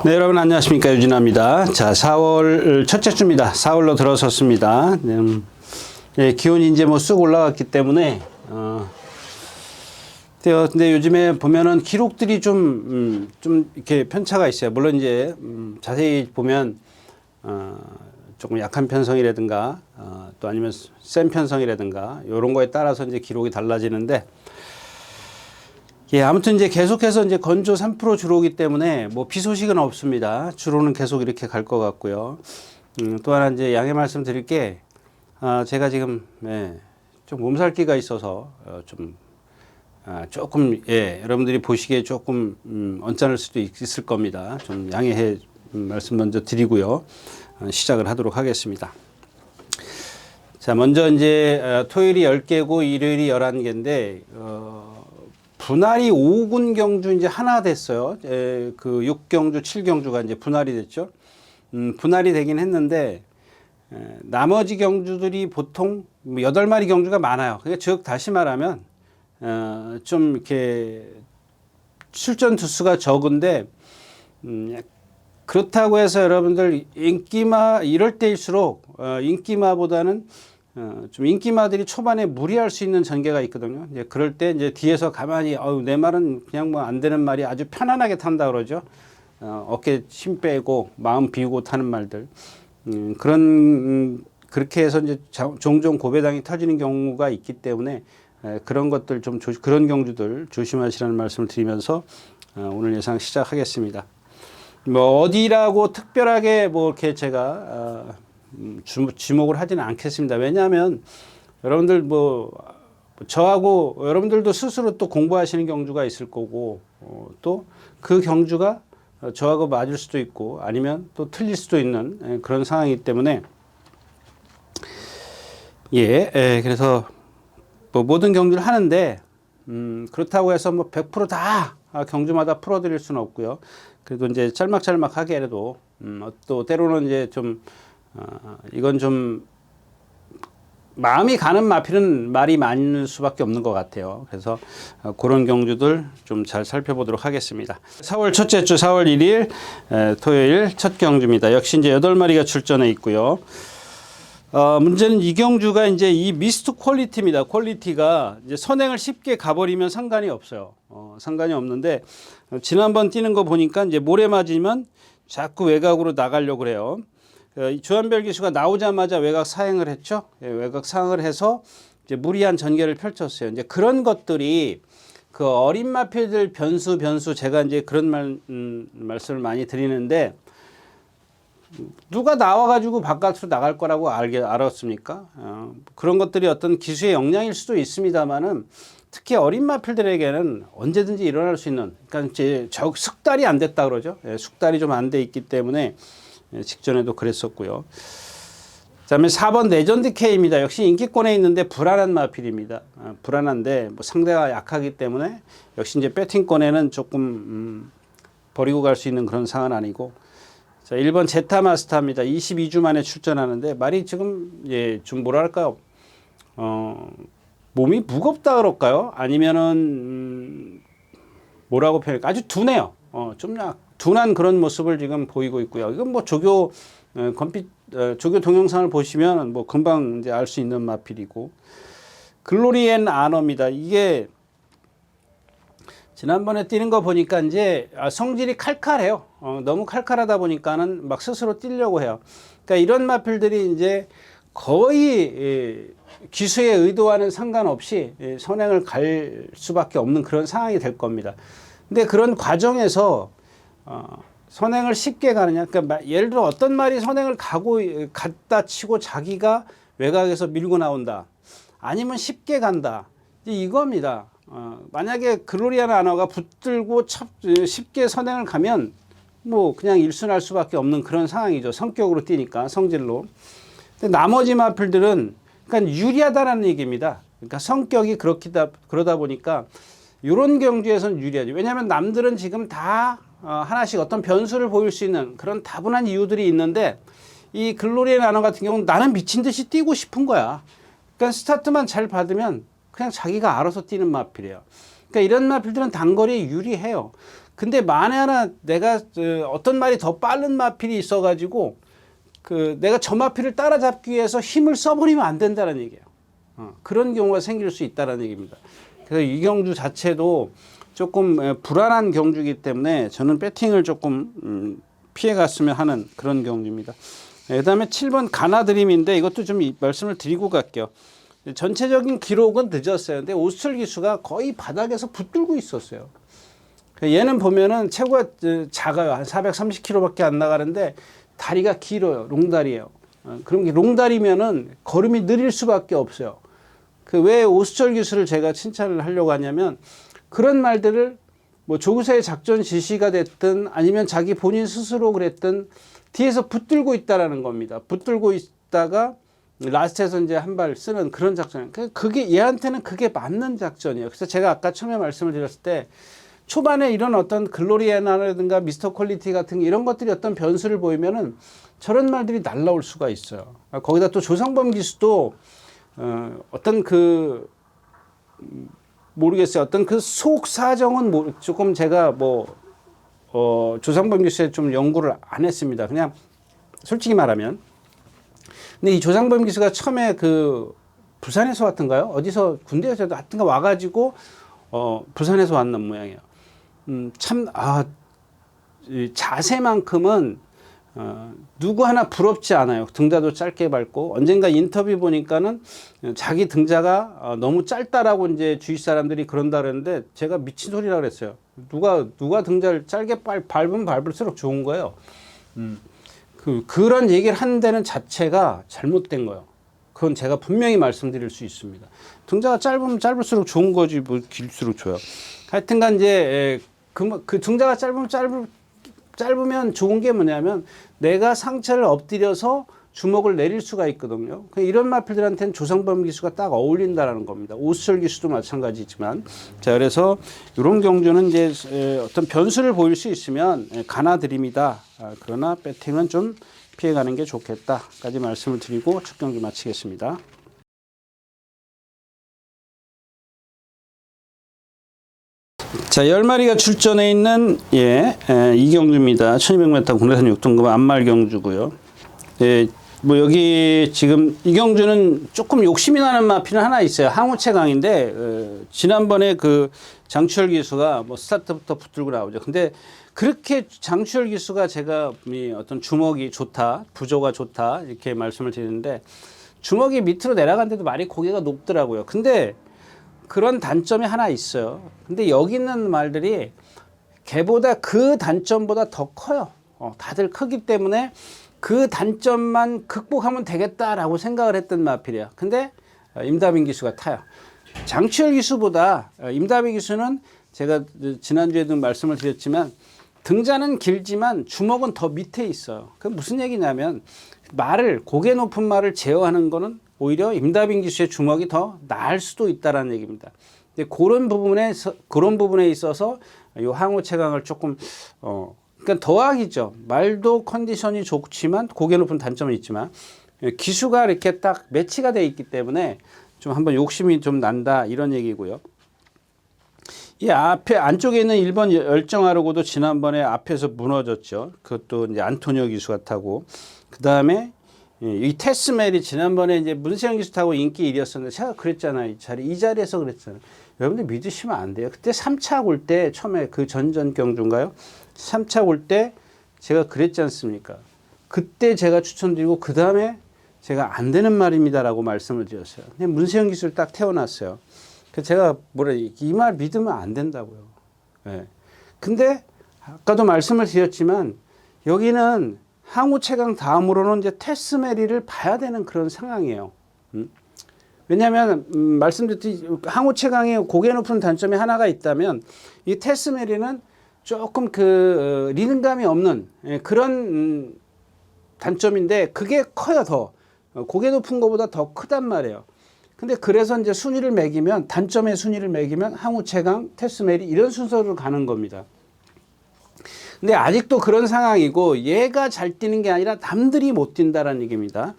네, 여러분 안녕하십니까. 유진아입니다. 자, 4월 첫째 주입니다. 4월로 들어섰습니다. 네, 기온이 이제 뭐 쑥 올라갔기 때문에 근데 요즘에 보면은 기록들이 좀 이렇게 편차가 있어요. 물론 이제 자세히 보면 조금 약한 편성이라든가 또 아니면 센 편성이라든가 이런 거에 따라서 이제 기록이 달라지는데, 예, 아무튼 이제 계속해서 이제 건조 3% 주로기 때문에 뭐 비 소식은 없습니다. 주로는 계속 이렇게 갈 것 같고요. 또 하나 이제 양해 말씀드릴 게, 제가 지금 좀 몸살기가 있어서 조금 여러분들이 보시기에 조금 언짢을 수도 있을 겁니다. 좀 양해해 말씀 먼저 드리고요. 시작을 하도록 하겠습니다. 자, 먼저 이제 토요일이 10개고 일요일이 11개인데 분할이 5군 경주 이제 하나 됐어요. 그 6경주, 7경주가 이제 분할이 됐죠. 분할이 되긴 했는데 나머지 경주들이 보통 8마리 경주가 많아요. 그러니까 즉 다시 말하면 좀 이렇게 출전 두수가 적은데 그렇다고 해서 여러분들 인기마 이럴 때일수록 인기마보다는 좀 인기마들이 초반에 무리할 수 있는 전개가 있거든요. 이제 그럴 때 이제 뒤에서 가만히 내 말은 그냥 뭐 안 되는 말이 아주 편안하게 탄다 그러죠. 어깨 힘 빼고 마음 비우고 타는 말들. 그렇게 해서 이제 종종 고배당이 터지는 경우가 있기 때문에 그런 것들 좀 그런 경주들 조심하시라는 말씀을 드리면서 오늘 예상 시작하겠습니다. 뭐 어디라고 특별하게 뭐 이렇게 제가 지목을 하지는 않겠습니다. 왜냐하면 여러분들 뭐 저하고 여러분들도 스스로 또 공부하시는 경주가 있을 거고 또 그 경주가 저하고 맞을 수도 있고 아니면 또 틀릴 수도 있는 그런 상황이기 때문에 그래서 뭐 모든 경주를 하는데 그렇다고 해서 뭐 100%다 경주마다 풀어드릴 수는 없고요. 그래도 이제 짤막짤막하게라도 또 때로는 이제 좀 이건 좀 마음이 가는 마필은 말이 많을 수밖에 없는 것 같아요. 그래서 그런 경주들 좀 잘 살펴보도록 하겠습니다. 4월 첫째 주 4월 1일 토요일 첫 경주입니다. 역시 이제 8마리가 출전해 있고요. 문제는 이 경주가 이제 이 미스트 퀄리티입니다. 퀄리티가 이제 선행을 쉽게 가버리면 상관이 없어요. 상관이 없는데 지난번 뛰는 거 보니까 이제 모래 맞으면 자꾸 외곽으로 나가려고 그래요. 주한별 기수가 나오자마자 외곽 사행을 했죠. 외곽 사행을 해서 이제 무리한 전개를 펼쳤어요. 이제 그런 것들이 그 어린 마필들 변수 제가 이제 그런 말씀을 많이 드리는데 누가 나와가지고 바깥으로 나갈 거라고 알았습니까? 그런 것들이 어떤 기수의 역량일 수도 있습니다만은 특히 어린 마필들에게는 언제든지 일어날 수 있는, 그러니까 이제 숙달이 안 됐다 그러죠. 숙달이 좀 안 돼 있기 때문에 직전에도 그랬었고요. 그다음에 4번 레전드 K입니다. 역시 인기권에 있는데 불안한 마필입니다. 불안한데 뭐 상대가 약하기 때문에 역시 이제 배팅권에는 조금 버리고 갈 수 있는 그런 상황은 아니고. 자, 1번 제타 마스터입니다. 22주 만에 출전하는데 말이 지금 좀 뭐랄까요? 몸이 무겁다 그럴까요? 아니면은 뭐라고 표현할까? 아주 둔해요. 좀 둔한 그런 모습을 지금 보이고 있고요. 이건 뭐 조교 동영상을 보시면 뭐 금방 이제 알 수 있는 마필이고. 글로리 앤 아너입니다. 이게 지난번에 뛰는 거 보니까 이제 성질이 칼칼해요. 너무 칼칼하다 보니까는 막 스스로 뛰려고 해요. 그러니까 이런 마필들이 이제 거의 기수의 의도와는 상관없이 선행을 갈 수밖에 없는 그런 상황이 될 겁니다. 근데 그런 과정에서 선행을 쉽게 가느냐, 그러니까 예를 들어 어떤 말이 선행을 갔다 치고 자기가 외곽에서 밀고 나온다, 아니면 쉽게 간다, 이겁니다. 만약에 글로리아 아너가 붙들고 쉽게 선행을 가면 뭐 그냥 일순할 수밖에 없는 그런 상황이죠. 성격으로 뛰니까, 성질로. 근데 나머지 마필들은 그러니까 유리하다라는 얘기입니다. 그러니까 성격이 그러다 보니까 이런 경주에서는 유리하죠. 왜냐하면 남들은 지금 다 하나씩 어떤 변수를 보일 수 있는 그런 다분한 이유들이 있는데 이 글로리아 나너 같은 경우는 나는 미친 듯이 뛰고 싶은 거야. 그러니까 스타트만 잘 받으면 그냥 자기가 알아서 뛰는 마필이에요. 그러니까 이런 마필들은 단거리에 유리해요. 근데 만에 하나 내가 어떤 말이 더 빠른 마필이 있어가지고 내가 저 마필을 따라잡기 위해서 힘을 써버리면 안 된다는 얘기예요. 그런 경우가 생길 수 있다는 얘기입니다. 그래서 이 경주 자체도 조금 불안한 경주이기 때문에 저는 배팅을 조금 피해갔으면 하는 그런 경주입니다. 그 다음에 7번 가나드림인데 이것도 좀 말씀을 드리고 갈게요. 전체적인 기록은 늦었어요. 근데 오수철 기수가 거의 바닥에서 붙들고 있었어요. 얘는 보면은 체구가 작아요. 한 430kg밖에 안 나가는데 다리가 길어요. 롱다리예요. 그럼 롱다리면은 걸음이 느릴 수밖에 없어요. 왜 오수철 기수를 제가 칭찬을 하려고 하냐면 그런 말들을 뭐 조구사의 작전 지시가 됐든 아니면 자기 본인 스스로 그랬든 뒤에서 붙들고 있다라는 겁니다. 붙들고 있다가 라스트에서 이제 한 발 쓰는 그런 작전. 그게 얘한테는 그게 맞는 작전이에요. 그래서 제가 아까 처음에 말씀을 드렸을 때 초반에 이런 어떤 글로리아나라든가 미스터 퀄리티 같은 이런 것들이 어떤 변수를 보이면은 저런 말들이 날라올 수가 있어요. 거기다 또 조상범 기수도 어떤 모르겠어요. 어떤 속 사정은 조금 제가 조상범 기수에 좀 연구를 안 했습니다. 그냥 솔직히 말하면. 근데 이 조상범 기수가 처음에 부산에서 왔던가요? 어디서 군대에서 하여튼가 와가지고 부산에서 왔는 모양이에요. 이 자세만큼은 누구 하나 부럽지 않아요. 등자도 짧게 밟고 언젠가 인터뷰 보니까는 자기 등자가 너무 짧다라고 이제 주위 사람들이 그런다 그랬는데 제가 미친 소리라 그랬어요. 누가 등자를 짧게 밟으면 밟을수록 좋은 거예요. 그런 얘기를 하는 데는 자체가 잘못된 거예요. 그건 제가 분명히 말씀드릴 수 있습니다. 등자가 짧으면 짧을수록 좋은 거지 뭐 길수록 좋아요. 하여튼간 이제 그 등자가 짧으면 좋은 게 뭐냐면 내가 상체를 엎드려서 주먹을 내릴 수가 있거든요. 이런 마필들한테는 조상범 기수가 딱 어울린다라는 겁니다. 오수철 기수도 마찬가지지만. 자, 그래서 이런 경주는 이제 어떤 변수를 보일 수 있으면 가나드림이다. 그러나 배팅은 좀 피해가는 게 좋겠다까지 말씀을 드리고 첫 경주 마치겠습니다. 자, 10마리가 출전해 있는 이 경주입니다. 1200m 국내산 6등급 안말 경주고요. 뭐 여기 지금 이 경주는 조금 욕심이 나는 마필은 하나 있어요. 항우채강인데 지난번에 장추열 기수가 뭐 스타트부터 붙들고 나오죠. 근데 그렇게 장추열 기수가 제가 어떤 주먹이 좋다, 부조가 좋다 이렇게 말씀을 드리는데 주먹이 밑으로 내려간데도 말이 고개가 높더라고요. 근데 그런 단점이 하나 있어요. 근데 여기 있는 말들이 걔보다 그 단점보다 더 커요. 다들 크기 때문에 그 단점만 극복하면 되겠다라고 생각을 했던 마필이야. 근데 임다빈 기수가 타요. 장추열 기수보다 임다빈 기수는 제가 지난주에도 말씀을 드렸지만 등자는 길지만 주먹은 더 밑에 있어요. 그게 무슨 얘기냐면 고개 높은 말을 제어하는 거는 오히려 임다빈 기수의 주먹이 더 나을 수도 있다라는 얘기입니다. 근데 그런 부분에 있어서 이 항우채강을 조금 그러니까 더하기죠. 말도 컨디션이 좋지만 고개 높은 단점은 있지만 기수가 이렇게 딱 매치가 되어 있기 때문에 좀 한번 욕심이 좀 난다 이런 얘기고요. 이 앞에 안쪽에 있는 1번 열정하르고도 지난번에 앞에서 무너졌죠. 그것도 이제 안토니오 기수가 타고 그 다음에 이 테스멜이 지난번에 이제 문세영 기수 타고 인기 1위였었는데 제가 그랬잖아요. 이 자리에서 그랬잖아요. 여러분들 믿으시면 안 돼요. 그때 3차 올 때 처음에 전전 경주인가요? 3차 올 때 제가 그랬지 않습니까? 그때 제가 추천드리고 그 다음에 제가 안 되는 말입니다라고 말씀을 드렸어요. 근데 문세영 기수를 딱 태워놨어요. 그래서 제가 이 말 믿으면 안 된다고요. 근데 아까도 말씀을 드렸지만 여기는 항우채강 다음으로는 이제 테스메리를 봐야 되는 그런 상황이에요. 왜냐하면 말씀드렸듯이 항우채강의 고개 높은 단점이 하나가 있다면 이 테스메리는 조금 리듬감이 없는 그런 단점인데 그게 커요. 더 고개 높은 것보다 더 크단 말이에요. 근데 그래서 이제 순위를 매기면 단점의 순위를 매기면 항우채강, 테스메리 이런 순서로 가는 겁니다. 근데 아직도 그런 상황이고 얘가 잘 뛰는 게 아니라 남들이 못 뛴다라는 얘기입니다.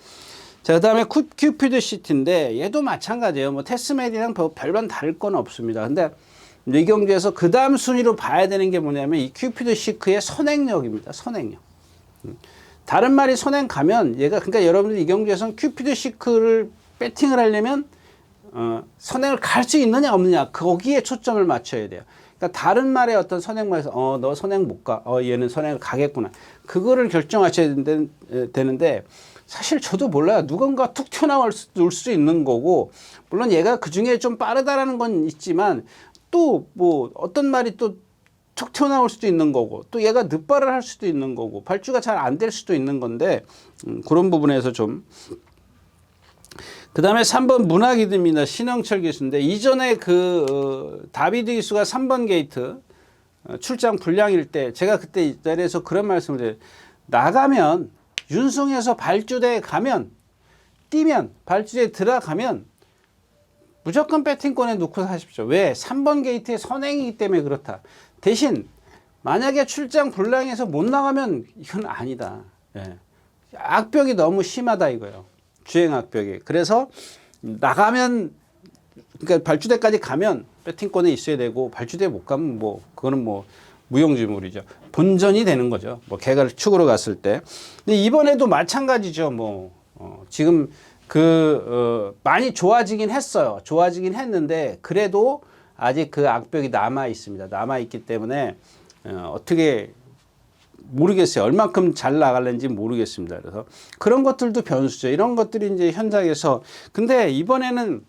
자, 그다음에 큐피드 시티인데 얘도 마찬가지예요. 뭐 테스메리랑 별반 다를 건 없습니다. 근데 이 경주에서 그 다음 순위로 봐야 되는 게 뭐냐면 이 큐피드 시크의 선행력입니다. 선행력. 다른 말이 선행 가면 얘가, 그러니까 여러분들 이 경주에서는 큐피드 시크를 배팅을 하려면 선행을 갈 수 있느냐 없느냐 거기에 초점을 맞춰야 돼요. 그러니까 다른 말의 어떤 선행말에서 너 선행 못 가, 얘는 선행을 가겠구나, 그거를 결정하셔야 되는데 사실 저도 몰라요. 누군가 툭 튀어나올 수 있는 거고, 물론 얘가 그 중에 좀 빠르다라는 건 있지만 또 뭐 어떤 말이 또 툭 튀어나올 수도 있는 거고, 또 얘가 늦발을 할 수도 있는 거고, 발주가 잘 안 될 수도 있는 건데 그런 부분에서 좀. 그 다음에 3번 문학이드입니다. 신영철 기수인데 이전에 다비드 기수가 3번 게이트 출장 불량일 때 제가 그때 이 자리에서 그런 말씀을 드려요. 나가면 윤승에서 발주대에 가면, 뛰면, 발주대에 들어가면 무조건 배팅권에 놓고 사십시오. 왜? 3번 게이트의 선행이기 때문에 그렇다. 대신 만약에 출장 불량해서 못 나가면 이건 아니다. 예. 악벽이 너무 심하다 이거예요. 주행 악벽이. 그래서 나가면, 그러니까 발주대까지 가면 배팅권에 있어야 되고, 발주대에 못 가면 뭐 그거는 뭐 무용지물이죠. 본전이 되는 거죠. 뭐 개가 축으로 갔을 때. 근데 이번에도 마찬가지죠. 뭐 지금 많이 좋아지긴 했어요. 좋아지긴 했는데 그래도 아직 그 악벽이 남아 있습니다. 남아 있기 때문에 어떻게 모르겠어요. 얼만큼 잘 나갈는지 모르겠습니다. 그래서 그런 것들도 변수죠. 이런 것들이 이제 현장에서. 근데 이번에는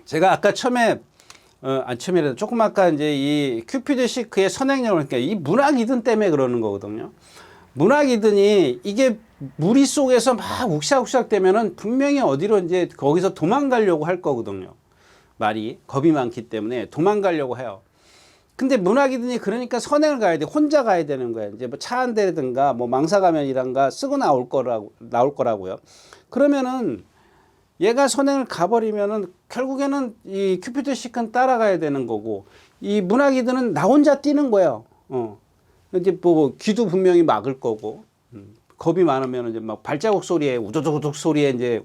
제가 아까 처음이라도 조금 아까 이제 이 큐피드 시크의 선행력을, 그러니까 이 문학 이든 때문에 그러는 거거든요. 문학 이든이 이게 무리 속에서 막 욱샥욱샥 되면은 분명히 어디로 이제 거기서 도망가려고 할 거거든요. 말이 겁이 많기 때문에 도망가려고 해요. 근데 문학 이든이 그러니까 선행을 가야 돼. 혼자 가야 되는 거예요. 이제 뭐 차 한 대라든가 뭐 망사가면이란가 쓰고 나올 거라고요. 그러면은 얘가 선행을 가버리면은 결국에는 이 큐피드 시크는 따라가야 되는 거고, 이 문학이드는 나 혼자 뛰는 거예요. 이제 뭐 귀도 분명히 막을 거고, 겁이 많으면 이제 막 발자국 소리에 우두둑 소리에 이제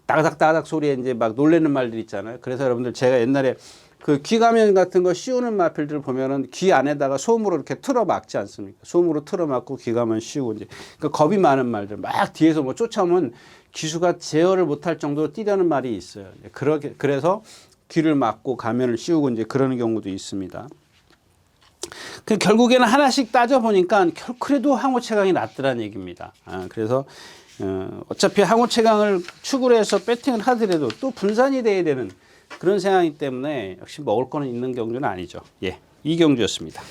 따닥따닥 소리에 이제 막 놀래는 말들 있잖아요. 그래서 여러분들 제가 옛날에 그 귀가면 같은 거 씌우는 마필들 보면은 귀 안에다가 소음으로 이렇게 틀어 막지 않습니까? 소음으로 틀어 막고 귀가면 씌우고 이제 그 겁이 많은 말들 막 뒤에서 뭐 쫓아오면 기수가 제어를 못할 정도로 뛰려는 말이 있어요. 그래서 귀를 막고 가면을 씌우고 이제 그러는 경우도 있습니다. 결국에는 하나씩 따져보니까 그래도 항호 채광이 낫더라는 얘기입니다. 그래서 어차피 항호 채광을 축으로 해서 배팅을 하더라도 또 분산이 돼야 되는 그런 상황이기 때문에 역시 먹을 거는 있는 경주는 아니죠. 예, 이 경주였습니다.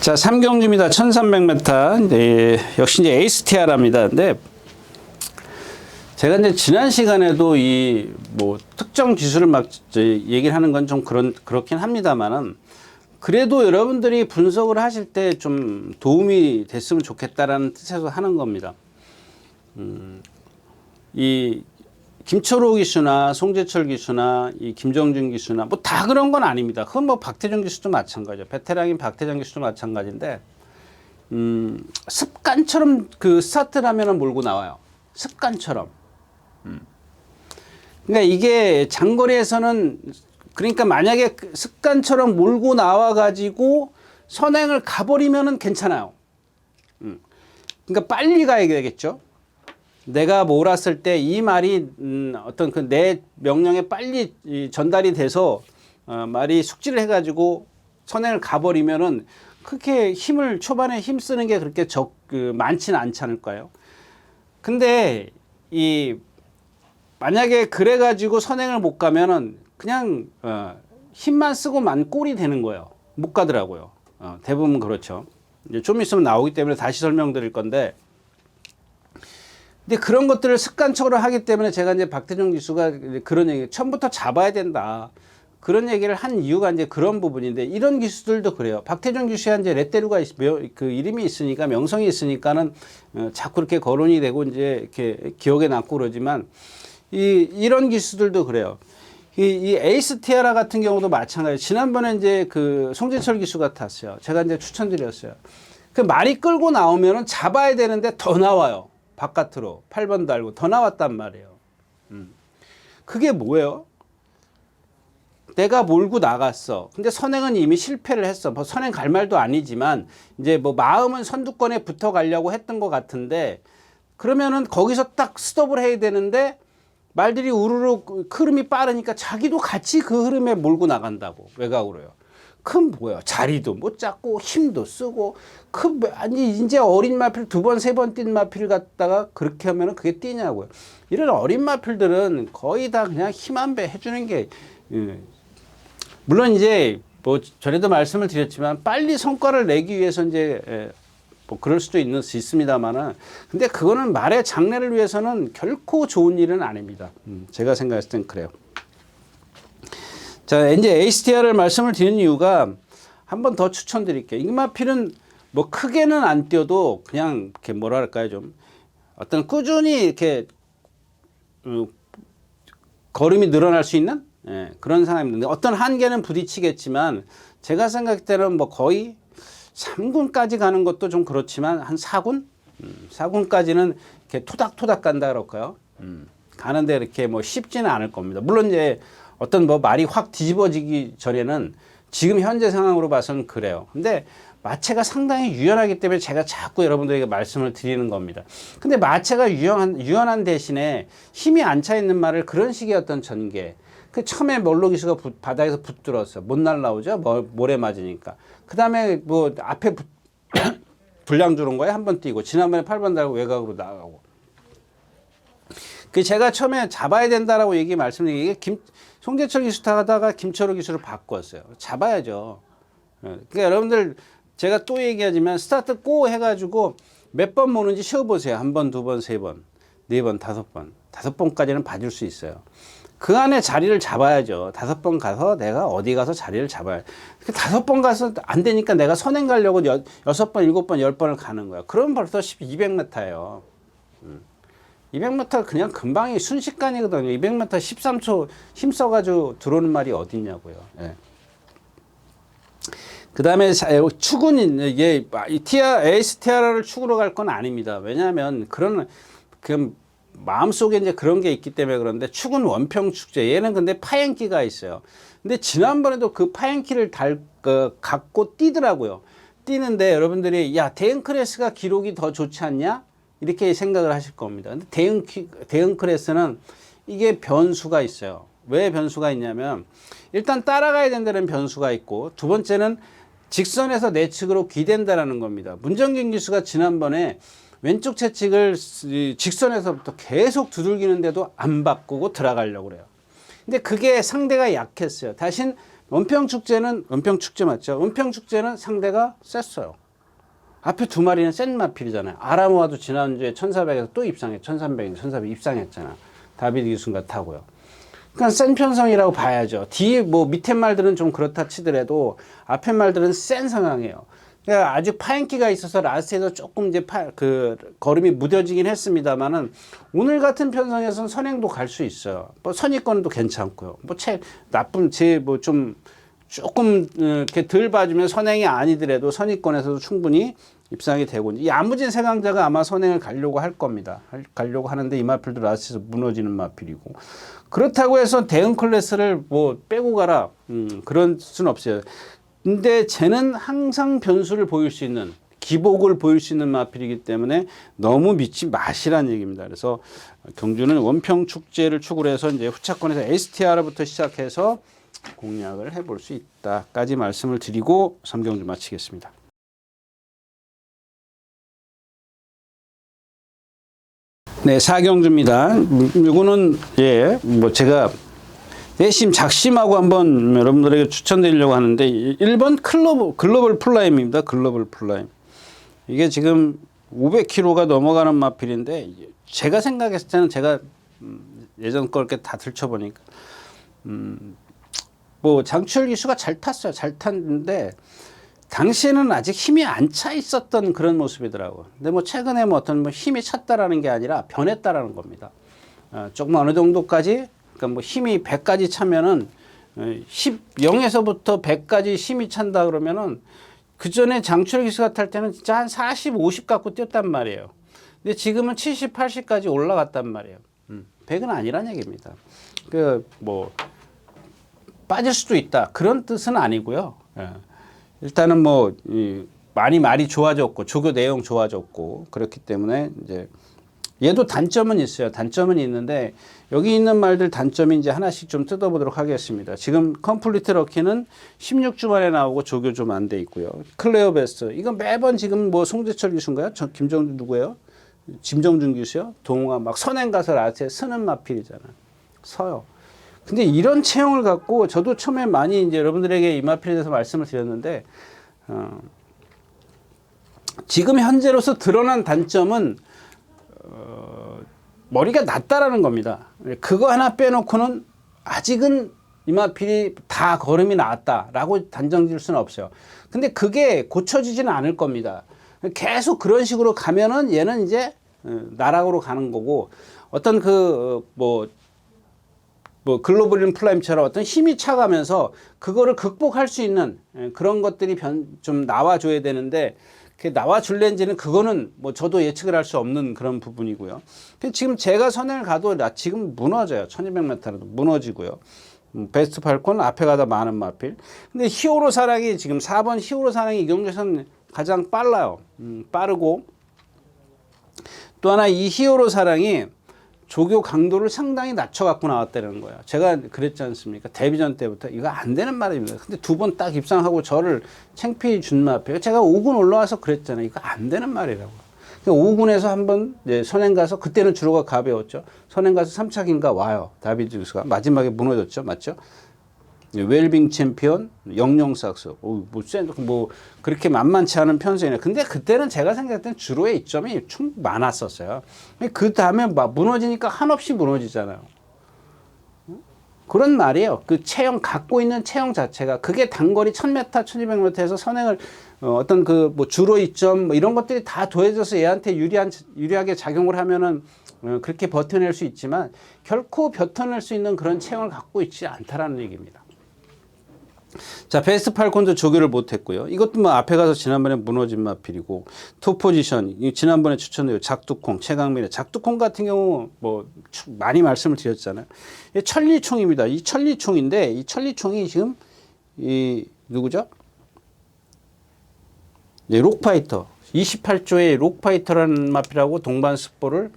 자, 3경주입니다. 1300m. 네, 역시 이제 에이스 티아라입니다. 근데 제가 이제 지난 시간에도 이 뭐 특정 기술을 막 얘기를 하는 건 좀 그렇긴 합니다만은, 그래도 여러분들이 분석을 하실 때 좀 도움이 됐으면 좋겠다라는 뜻에서 하는 겁니다. 이 김철호 기수나 송재철 기수나 이 김정준 기수나 뭐 다 그런 건 아닙니다. 그건 뭐 박태준 기수도 마찬가지죠. 베테랑인 박태준 기수도 마찬가지인데, 습관처럼 그 스타트를 하면은 몰고 나와요. 습관처럼. 그러니까 이게 장거리에서는, 그러니까 만약에 습관처럼 몰고 나와가지고 선행을 가버리면은 괜찮아요. 그러니까 빨리 가야 되겠죠. 내가 몰았을 때 이 말이 어떤 그 내 명령에 빨리 전달이 돼서 말이 숙지를 해가지고 선행을 가버리면은 그렇게 초반에 힘 쓰는 게 그렇게 많지는 않지 않을까요? 근데 만약에 그래가지고 선행을 못 가면은 그냥 힘만 쓰고 만 꼴이 되는 거예요. 못 가더라고요. 대부분 그렇죠. 이제 좀 있으면 나오기 때문에 다시 설명드릴 건데, 근데 그런 것들을 습관적으로 하기 때문에 제가 이제 박태준 기수가 그런 얘기, 처음부터 잡아야 된다, 그런 얘기를 한 이유가 이제 그런 부분인데, 이런 기수들도 그래요. 박태준 기수에 이제 레테루가 그 이름이 있으니까, 명성이 있으니까는 자꾸 이렇게 거론이 되고 이제 이렇게 기억에 남고 그러지만, 이런 기수들도 그래요. 이 에이스 티아라 같은 경우도 마찬가지. 지난번에 이제 그 송재철 기수가 탔어요. 제가 이제 추천드렸어요. 그 말이 끌고 나오면은 잡아야 되는데 더 나와요. 바깥으로 8번 달고 더 나왔단 말이에요. 그게 뭐예요? 내가 몰고 나갔어. 근데 선행은 이미 실패를 했어. 뭐 선행 갈 말도 아니지만 이제 뭐 마음은 선두권에 붙어 가려고 했던 것 같은데 그러면은 거기서 딱 스톱을 해야 되는데 말들이 우르르 흐름이 빠르니까 자기도 같이 그 흐름에 몰고 나간다고 외곽으로요. 큰 뭐야 자리도 못 잡고 힘도 쓰고 큰 아니 이제 어린 마필 두 번 세 번 뛴 마필 갖다가 그렇게 하면은 그게 뛰냐고요. 이런 어린 마필들은 거의 다 그냥 힘 한 배 해주는 게 물론 이제 뭐 전에도 말씀을 드렸지만 빨리 성과를 내기 위해서 이제 뭐 그럴 수도 있습니다만은 근데 그거는 말의 장래를 위해서는 결코 좋은 일은 아닙니다. 제가 생각했을 땐 그래요. 자, 이제 ASTR을 말씀을 드리는 이유가 한 번 더 추천드릴게요. 이 마필은 뭐 크게는 안 뛰어도 그냥 이렇게 뭐랄까요 좀 어떤 꾸준히 이렇게 걸음이 늘어날 수 있는 그런 상황입니다. 어떤 한계는 부딪히겠지만 제가 생각할 때는 뭐 거의 3군까지 가는 것도 좀 그렇지만 한 4군? 4군까지는 이렇게 토닥토닥 간다 그럴까요? 가는데 이렇게 뭐 쉽지는 않을 겁니다. 물론 이제 어떤 뭐 말이 확 뒤집어지기 전에는 지금 현재 상황으로 봐서는 그래요. 근데 마체가 상당히 유연하기 때문에 제가 자꾸 여러분들에게 말씀을 드리는 겁니다. 근데 마체가 유연한 대신에 힘이 안 차 있는 말을 그런 식의 어떤 전개. 그 처음에 멀로 기수가 바닥에서 붙들었어. 못 날라오죠. 모래 맞으니까. 그 다음에 뭐 앞에 분량 주는 거에 한 번 뛰고 지난번에 8번 달고 외곽으로 나가고. 그 제가 처음에 잡아야 된다라고 말씀드린 게 송재철 기수 타다가 김철호 기수를 바꿨어요. 잡아야죠. 그러니까 여러분들 제가 또 얘기하지만 스타트 고 해가지고 몇 번 모는지 쉬어보세요. 한 번, 두 번, 세 번, 네 번, 다섯 번. 5번까지는 봐줄 수 있어요. 그 안에 자리를 잡아야죠. 5번 가서 내가 어디 가서 자리를 잡아야. 5번 가서 안 되니까 내가 선행 가려고 6번, 7번, 10번을 가는 거야. 그럼 벌써 200m예요. 200m 그냥 금방이 순식간이거든요. 200m 13초 힘써가지고 들어오는 말이 어딨냐고요. 예. 그 다음에 축은 이게 ASTR을 축으로 갈 건 아닙니다. 왜냐하면 그런 마음속에 이제 그런 게 있기 때문에 그런데 축은 원평 축제. 얘는 근데 파행기가 있어요. 근데 지난번에도 그 파행키를 갖고 뛰더라고요. 뛰는데 여러분들이 야 대응크레스가 기록이 더 좋지 않냐? 이렇게 생각을 하실 겁니다. 근데 대응 크레스는 이게 변수가 있어요. 왜 변수가 있냐면 일단 따라가야 된다는 변수가 있고 두 번째는 직선에서 내측으로 기댄다라는 겁니다. 문정균 기수가 지난번에 왼쪽 채찍을 직선에서부터 계속 두들기는데도 안 바꾸고 들어가려고 그래요. 근데 그게 상대가 약했어요. 대신 원평축제 맞죠? 원평축제는 상대가 셌어요. 앞에 두 마리는 센 마필이잖아요. 아라모아도 지난주에 1400에서 또 입상해. 1300, 1400 입상했잖아. 다비드 기순가 타고요. 그러니까 센 편성이라고 봐야죠. 뒤에 뭐 밑에 말들은 좀 그렇다 치더라도 앞에 말들은 센 상황이에요. 그러니까 아주 파행기가 있어서 라스트에서 조금 이제 걸음이 무뎌지긴 했습니다만은 오늘 같은 편성에서는 선행도 갈 수 있어요. 뭐 선입권도 괜찮고요. 뭐 나쁜 좀 조금 이렇게 덜 봐주면 선행이 아니더라도 선입권에서도 충분히 입상이 되고 야무진 세강자가 아마 선행을 가려고 할 겁니다. 가려고 하는데 이 마필도 라스트에서 무너지는 마필이고 그렇다고 해서 대응 클래스를 뭐 빼고 가라 그런 수는 없어요. 근데 쟤는 항상 변수를 보일 수 있는 기복을 보일 수 있는 마필이기 때문에 너무 믿지 마시라는 얘기입니다. 그래서 경주는 원평 축제를 축으로 해서 이제 후차권에서 STR부터 시작해서 공략을 해볼 수 있다까지 말씀을 드리고 3경주 마치겠습니다. 네, 4경주입니다. 이거는 뭐 제가 내심 작심하고 한번 여러분들에게 추천드리려고 하는데 1번 글로벌 플라임입니다. 글로벌 플라임. 이게 지금 500kg가 넘어가는 마필인데 제가 생각했을 때는 제가 예전 걸 이렇게 다 들춰보니까 뭐 장추열 기수가 잘 탔어요. 잘 탔는데 당시에는 아직 힘이 안 차 있었던 그런 모습이더라고요. 근데 뭐 최근에 뭐 어떤 뭐 힘이 찼다라는 게 아니라 변했다라는 겁니다. 조금 어느 정도까지 그러니까 뭐 힘이 100까지 차면은 0에서부터 100까지 힘이 찬다 그러면은 그 전에 장추열 기수가 탈 때는 진짜 한 40, 50 갖고 뛰었단 말이에요. 근데 지금은 70, 80까지 올라갔단 말이에요. 100은 아니란 얘기입니다. 그 뭐 빠질 수도 있다. 그런 뜻은 아니고요. 예. 일단은 뭐 많이 말이 좋아졌고 조교 내용 좋아졌고 그렇기 때문에 이제 얘도 단점은 있어요. 단점은 있는데 여기 있는 말들 단점이 이제 하나씩 좀 뜯어보도록 하겠습니다. 지금 컴플리트 럭키는 16주 만에 나오고 조교 좀 안 돼 있고요. 클레어 베스트 이건 매번 지금 뭐 송재철 교수인가요? 저 김정준 누구예요? 김정준 교수요? 동호가 막 선행 가서 라테 서는 마필이잖아. 서요. 근데 이런 체형을 갖고 저도 처음에 많이 이제 여러분들에게 이 마필에 대해서 말씀을 드렸는데 지금 현재로서 드러난 단점은 머리가 낮다라는 겁니다. 그거 하나 빼놓고는 아직은 이마필이 다 걸음이 나왔다라고 단정 지을 수는 없어요. 근데 그게 고쳐지지는 않을 겁니다. 계속 그런 식으로 가면은 얘는 이제 나락으로 가는 거고 어떤 글로벌 플라임처럼 어떤 힘이 차가면서 그거를 극복할 수 있는 그런 것들이 좀 나와줘야 되는데 나와줄렌지는 그거는 뭐 저도 예측을 할 수 없는 그런 부분이고요. 지금 제가 선행을 가도 지금 무너져요. 1200m라도 무너지고요. 베스트 팔콘 앞에 가다 많은 마필. 근데 히어로 사랑이 지금 4번 히어로 사랑이 이 경기에서는 가장 빨라요. 빠르고 또 하나 이 히어로 사랑이 조교 강도를 상당히 낮춰 갖고 나왔다는 거예요. 제가 그랬지 않습니까? 데뷔전 때부터 이거 안 되는 말입니다. 근데 두 번 딱 입상하고 저를 창피해 준 마필. 제가 5군 올라와서 그랬잖아요. 이거 안 되는 말이라고. 그러니까 5군에서 한번 선행 가서 그때는 주로가 가벼웠죠. 선행 가서 3차기인가 와요. 다비드 교수가 마지막에 무너졌죠. 맞죠? 웰빙 챔피언, 영영삭스, 뭐 그렇게 만만치 않은 편성이네. 근데 그때는 제가 생각할 때는 주로의 이점이 좀 많았었어요. 그 다음에 무너지니까 한없이 무너지잖아요. 그런 말이에요. 그 체형 갖고 있는 체형 자체가 그게 단거리 1000m, 1200m에서 선행을 어떤 주로 이점 이런 것들이 다 더해져서 얘한테 유리하게 작용을 하면은 그렇게 버텨낼 수 있지만 결코 버텨낼 수 있는 그런 체형을 갖고 있지 않다라는 얘기입니다. 자, 베스트 팔콘도 조교를 못했고요. 이것도 뭐 앞에 가서 지난번에 무너진 마필이고 투 포지션 지난번에 추천드린 작두콩 최강민의 작두콩 같은 경우 뭐 많이 말씀을 드렸잖아요. 천리총입니다. 이 천리총인데 이 천리총이 지금 이 누구죠? 록파이터 28조의 록파이터라는 마필하고 동반습보를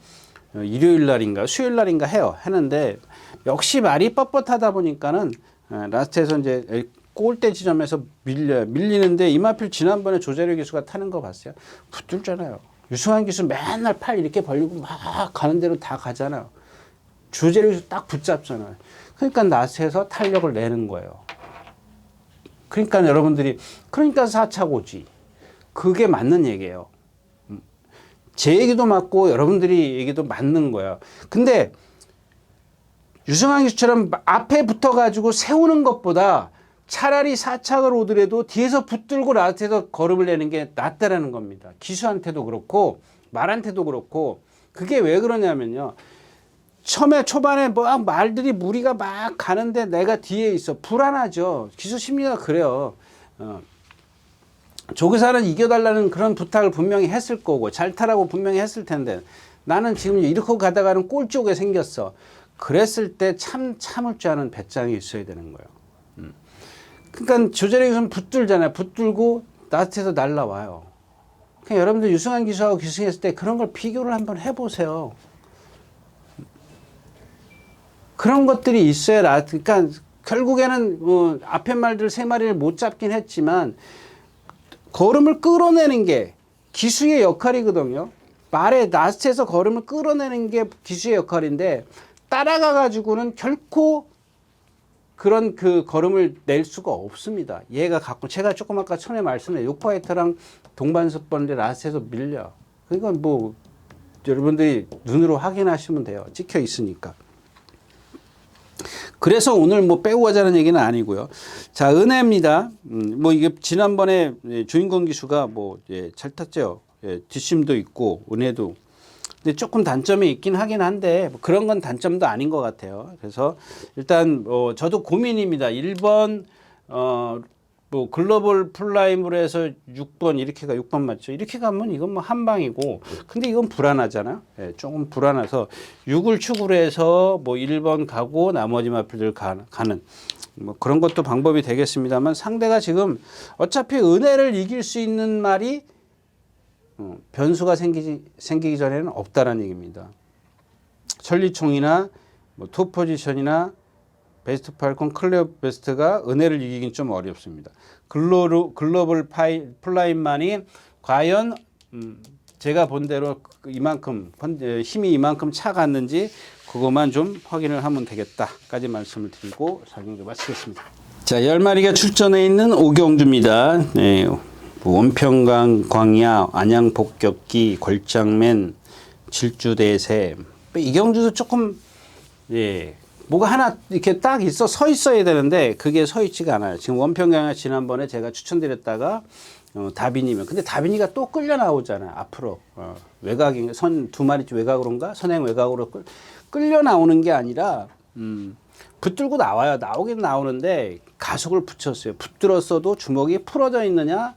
일요일 날인가 수요일 날인가 하는데 역시 말이 뻣뻣하다 보니까는 라스트에서 이제 골대 지점에서 밀리는데 이마필 지난번에 조재료 기수가 타는 거 봤어요. 붙들잖아요. 유승환 기수 맨날 팔 이렇게 벌리고 막 가는 대로 다 가잖아요. 조재료 기수 딱 붙잡잖아요. 그러니까 라스트에서 탄력을 내는 거예요. 그러니까 여러분들이 그러니까 4차고지. 그게 맞는 얘기예요. 제 얘기도 맞고 여러분들이 얘기도 맞는 거예요. 근데 유승환 기수처럼 앞에 붙어가지고 세우는 것보다 차라리 4착을 오더라도 뒤에서 붙들고 라스트에서 걸음을 내는 게 낫다라는 겁니다. 기수한테도 그렇고 말한테도 그렇고 그게 왜 그러냐면요. 처음에 초반에 막 말들이 무리가 막 가는데 내가 뒤에 있어. 불안하죠. 기수 심리가 그래요. 조교사는 이겨달라는 그런 부탁을 분명히 했을 거고 잘 타라고 분명히 했을 텐데 나는 지금 이렇게 가다가는 꼴 쪽에 생겼어. 그랬을 때 참을 줄 아는 배짱이 있어야 되는 거예요. 그러니까 조재료 기수는 붙들잖아요. 붙들고 라스트에서 날라와요. 그러니까 여러분들 유승환 기수하고 기승했을 때 그런 걸 비교를 한번 해보세요. 그런 것들이 있어야 그러니까 결국에는 앞에 말들 세 마리를 못 잡긴 했지만 걸음을 끌어내는 게 기수의 역할이거든요. 말에 라스트에서 걸음을 끌어내는 게 기수의 역할인데 따라가 가지고는 결코 그런 걸음을 낼 수가 없습니다. 얘가 갖고 제가 조금 아까 전에 말씀드린 욕파이터랑 동반습번인데 라스트에서 밀려. 그러니까 뭐 여러분들이 눈으로 확인하시면 돼요. 찍혀 있으니까. 그래서 오늘 뭐 빼고 가자는 얘기는 아니고요. 자, 은혜입니다. 뭐 이게 지난번에 주인공 기수가 잘 탔죠. 뒷심도 있고 은혜도. 근데 조금 단점이 있긴 하긴 한데 뭐 그런 건 단점도 아닌 것 같아요. 그래서 일단 저도 고민입니다. 1번 글로벌 플라임으로 해서 6번 이렇게 6번 맞죠? 이렇게 가면 이건 뭐 한 방이고 근데 이건 불안하잖아. 예, 조금 불안해서 6을 축으로 해서 1번 가고 나머지 마필들 가는 뭐 그런 것도 방법이 되겠습니다만 상대가 지금 어차피 은혜를 이길 수 있는 말이 변수가 생기기 전에는 없다라는 얘기입니다. 천리총이나 뭐 투 포지션이나 베스트 팔콘 클레어 베스트가 은혜를 이기긴 좀 어렵습니다. 글로벌 플라인만이 과연 제가 본 대로 이만큼 힘이 이만큼 차갔는지 그것만 좀 확인을 하면 되겠다까지 말씀을 드리고 설명 좀 마치겠습니다. 자, 10마리가 출전해 있는 오경주입니다. 네, 원평강 광야, 안양 복격기, 걸장맨, 질주대세. 이경주도 조금 뭐가 하나 이렇게 딱 서 있어야 되는데 그게 서 있지가 않아요. 지금 원평강야 지난번에 제가 추천드렸다가 다빈이면 근데 다빈이가 또 끌려 나오잖아요. 앞으로 외곽인 선 두 마리 외곽으로인가 선행 외곽으로 끌려 나오는 게 아니라 붙들고 나와요. 나오긴 나오는데 가속을 붙였어요. 붙들었어도 주먹이 풀어져 있느냐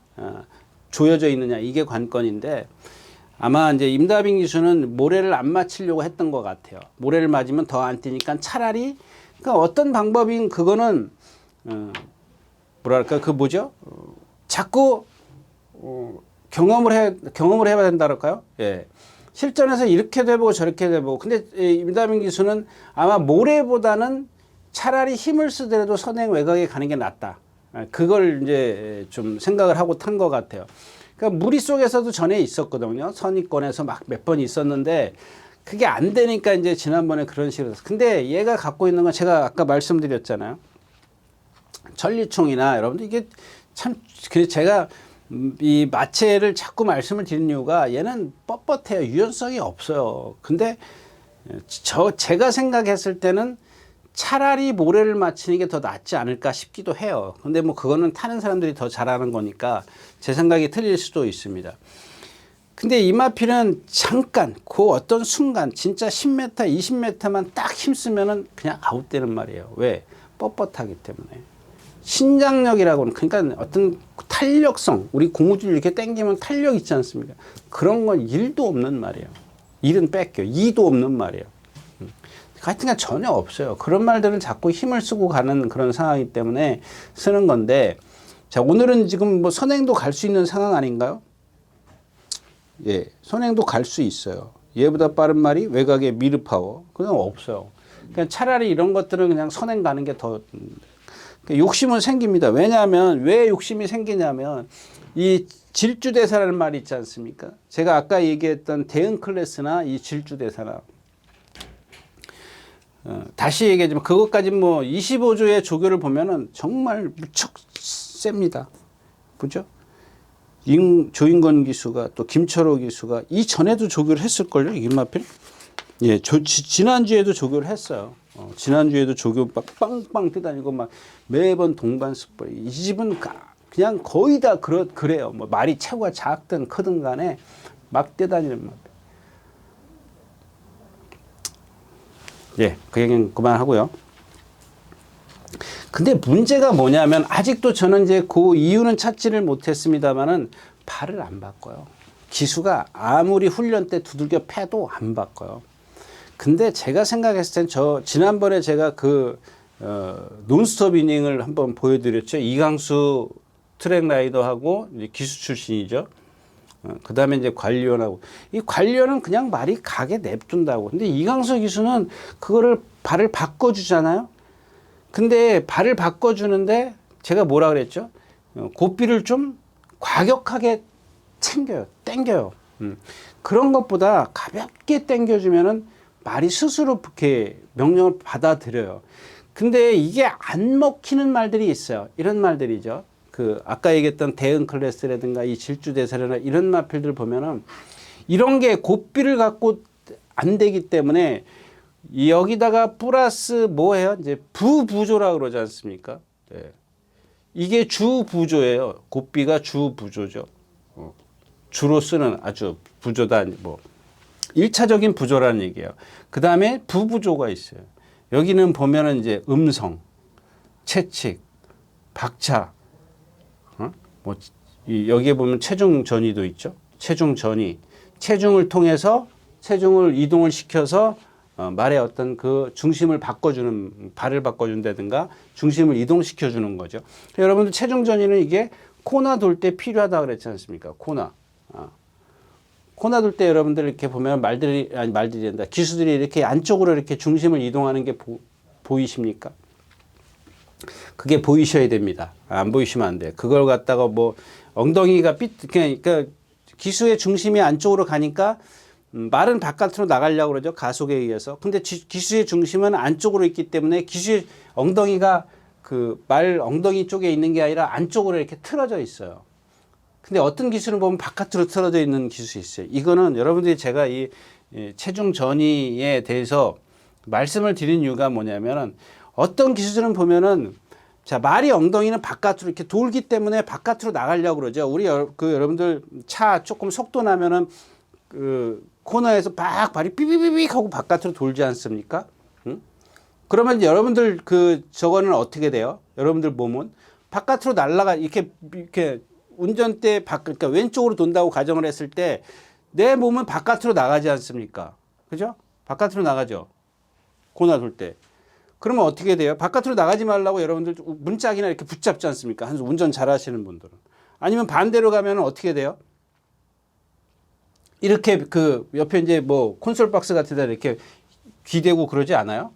조여져 있느냐 이게 관건인데 아마 이제 임다빈 기수는 모래를 안 맞히려고 했던 것 같아요. 모래를 맞으면 더 안 뛰니까 차라리 그러니까 어떤 방법인 그거는 뭐랄까 그 뭐죠? 자꾸 경험을 해봐야 된다랄까요? 예. 실전에서 이렇게 돼보고 저렇게 돼보고 근데 임다빈 기수는 아마 모래보다는 차라리 힘을 쓰더라도 선행 외곽에 가는 게 낫다. 그걸 이제 좀 생각을 하고 탄 것 같아요. 그러니까 무리 속에서도 전에 있었거든요. 선입권에서 막 몇 번 있었는데 그게 안 되니까 이제 지난번에 그런 식으로. 근데 얘가 갖고 있는 건 제가 아까 말씀드렸잖아요. 천리총이나 여러분들 이게 참 그래서 제가 이 마체를 자꾸 말씀을 드리는 이유가 얘는 뻣뻣해요. 유연성이 없어요. 근데 제가 생각했을 때는 차라리 모래를 맞히는 게 더 낫지 않을까 싶기도 해요. 근데 뭐 그거는 타는 사람들이 더 잘하는 거니까 제 생각이 틀릴 수도 있습니다. 근데 이마필은 잠깐 그 어떤 순간 진짜 10m, 20m만 딱 힘쓰면은 그냥 아웃되는 말이에요. 왜? 뻣뻣하기 때문에. 신장력이라고는 그러니까 어떤 탄력성, 우리 고무줄 이렇게 당기면 탄력 있지 않습니까? 그런 건 1도 없는 말이에요. 1은 뺏겨. 2도 없는 말이에요. 하여튼간 전혀 없어요. 그런 말들은 자꾸 힘을 쓰고 가는 그런 상황이기 때문에 쓰는 건데 자, 오늘은 지금 뭐 선행도 갈 수 있는 상황 아닌가요? 예, 선행도 갈 수 있어요. 얘보다 빠른 말이 외곽의 미드 파워. 그냥 없어요. 그냥 차라리 이런 것들은 그냥 선행 가는 게 더 욕심은 생깁니다. 왜냐하면 왜 욕심이 생기냐면 이 질주대사라는 말이 있지 않습니까? 제가 아까 얘기했던 대응 클래스나 이 질주대사나 다시 얘기하지만 그것까지 뭐 25조의 조교를 보면은 정말 무척 셉니다. 그죠? 조인건 기수가 또 김철호 기수가 이전에도 조교를 했을걸요? 이마필? 예, 지난주에도 조교를 했어요. 지난주에도 조교 막 빵빵 뛰다니고 막 매번 동반 습벌. 이 집은 그냥 거의 다 그래요. 뭐 말이 체구가 작든 크든 간에 막 뛰다니는 말. 예, 그 얘기는 그만하고요. 근데 문제가 뭐냐면 아직도 저는 이제 그 이유는 찾지를 못했습니다만은 발을 안 바꿔요. 기수가 아무리 훈련 때 두들겨 패도 안 바꿔요. 근데 제가 생각했을 땐 지난번에 제가 논스톱 이닝을 한번 보여드렸죠. 이강수 트랙 라이더하고 이제 기수 출신이죠. 그 다음에 이제 관리원하고. 이 관리원은 그냥 말이 가게 냅둔다고. 근데 이강수 기수는 그거를 발을 바꿔주잖아요. 근데 발을 바꿔주는데 제가 뭐라 그랬죠? 고삐를 좀 과격하게 땡겨요. 그런 것보다 가볍게 땡겨주면은 말이 스스로 이렇게 명령을 받아들여요. 근데 이게 안 먹히는 말들이 있어요. 이런 말들이죠. 아까 얘기했던 대응 클래스라든가 이 질주대사라나 이런 마필들 보면은 이런 게 고삐를 갖고 안 되기 때문에 여기다가 플러스 뭐예요? 이제 부부조라 그러지 않습니까? 네. 이게 주부조예요. 고삐가 주부조죠. 주로 쓰는 아주 부조다. 뭐 1차적인 부조라는 얘기예요. 그 다음에 부부조가 있어요. 여기는 보면은 이제 음성, 채찍, 박차, 뭐 여기에 보면 체중 전이도 있죠. 체중 전이, 체중을 통해서 체중을 이동을 시켜서 말의 어떤 그 중심을 바꿔주는, 발을 바꿔준다든가 중심을 이동시켜주는 거죠. 여러분들 체중 전이는 이게 코나 돌 때 필요하다 그랬지 않습니까? 코나. 코나 돌 때 여러분들 이렇게 보면 말들이 된다. 기수들이 이렇게 안쪽으로 이렇게 중심을 이동하는 게 보이십니까? 그게 보이셔야 됩니다. 안 보이시면 안 돼요. 그걸 갖다가 뭐 엉덩이가 그러니까 기수의 중심이 안쪽으로 가니까 말은 바깥으로 나가려고 그러죠. 가속에 의해서. 근데 기수의 중심은 안쪽으로 있기 때문에 기수의 엉덩이가 그 말 엉덩이 쪽에 있는 게 아니라 안쪽으로 이렇게 틀어져 있어요. 근데 어떤 기수는 보면 바깥으로 틀어져 있는 기술이 있어요. 이거는 여러분들이 제가 이 체중 전이에 대해서 말씀을 드린 이유가 뭐냐면은 어떤 기술은 보면은 자, 말이 엉덩이는 바깥으로 이렇게 돌기 때문에 바깥으로 나가려고 그러죠. 우리 여러분들 차 조금 속도 나면은 그 코너에서 막 발이 삐비비빅 하고 바깥으로 돌지 않습니까? 응? 그러면 여러분들 저거는 어떻게 돼요? 여러분들 몸은 바깥으로 이렇게 운전대 그러니까 왼쪽으로 돈다고 가정을 했을 때 내 몸은 바깥으로 나가지 않습니까? 그죠? 바깥으로 나가죠. 코너 돌 때. 그러면 어떻게 돼요? 바깥으로 나가지 말라고 여러분들 문짝이나 이렇게 붙잡지 않습니까? 운전 잘 하시는 분들은. 아니면 반대로 가면 어떻게 돼요? 이렇게 그 옆에 이제 뭐 콘솔 박스 같은 데 이렇게 귀대고 그러지 않아요?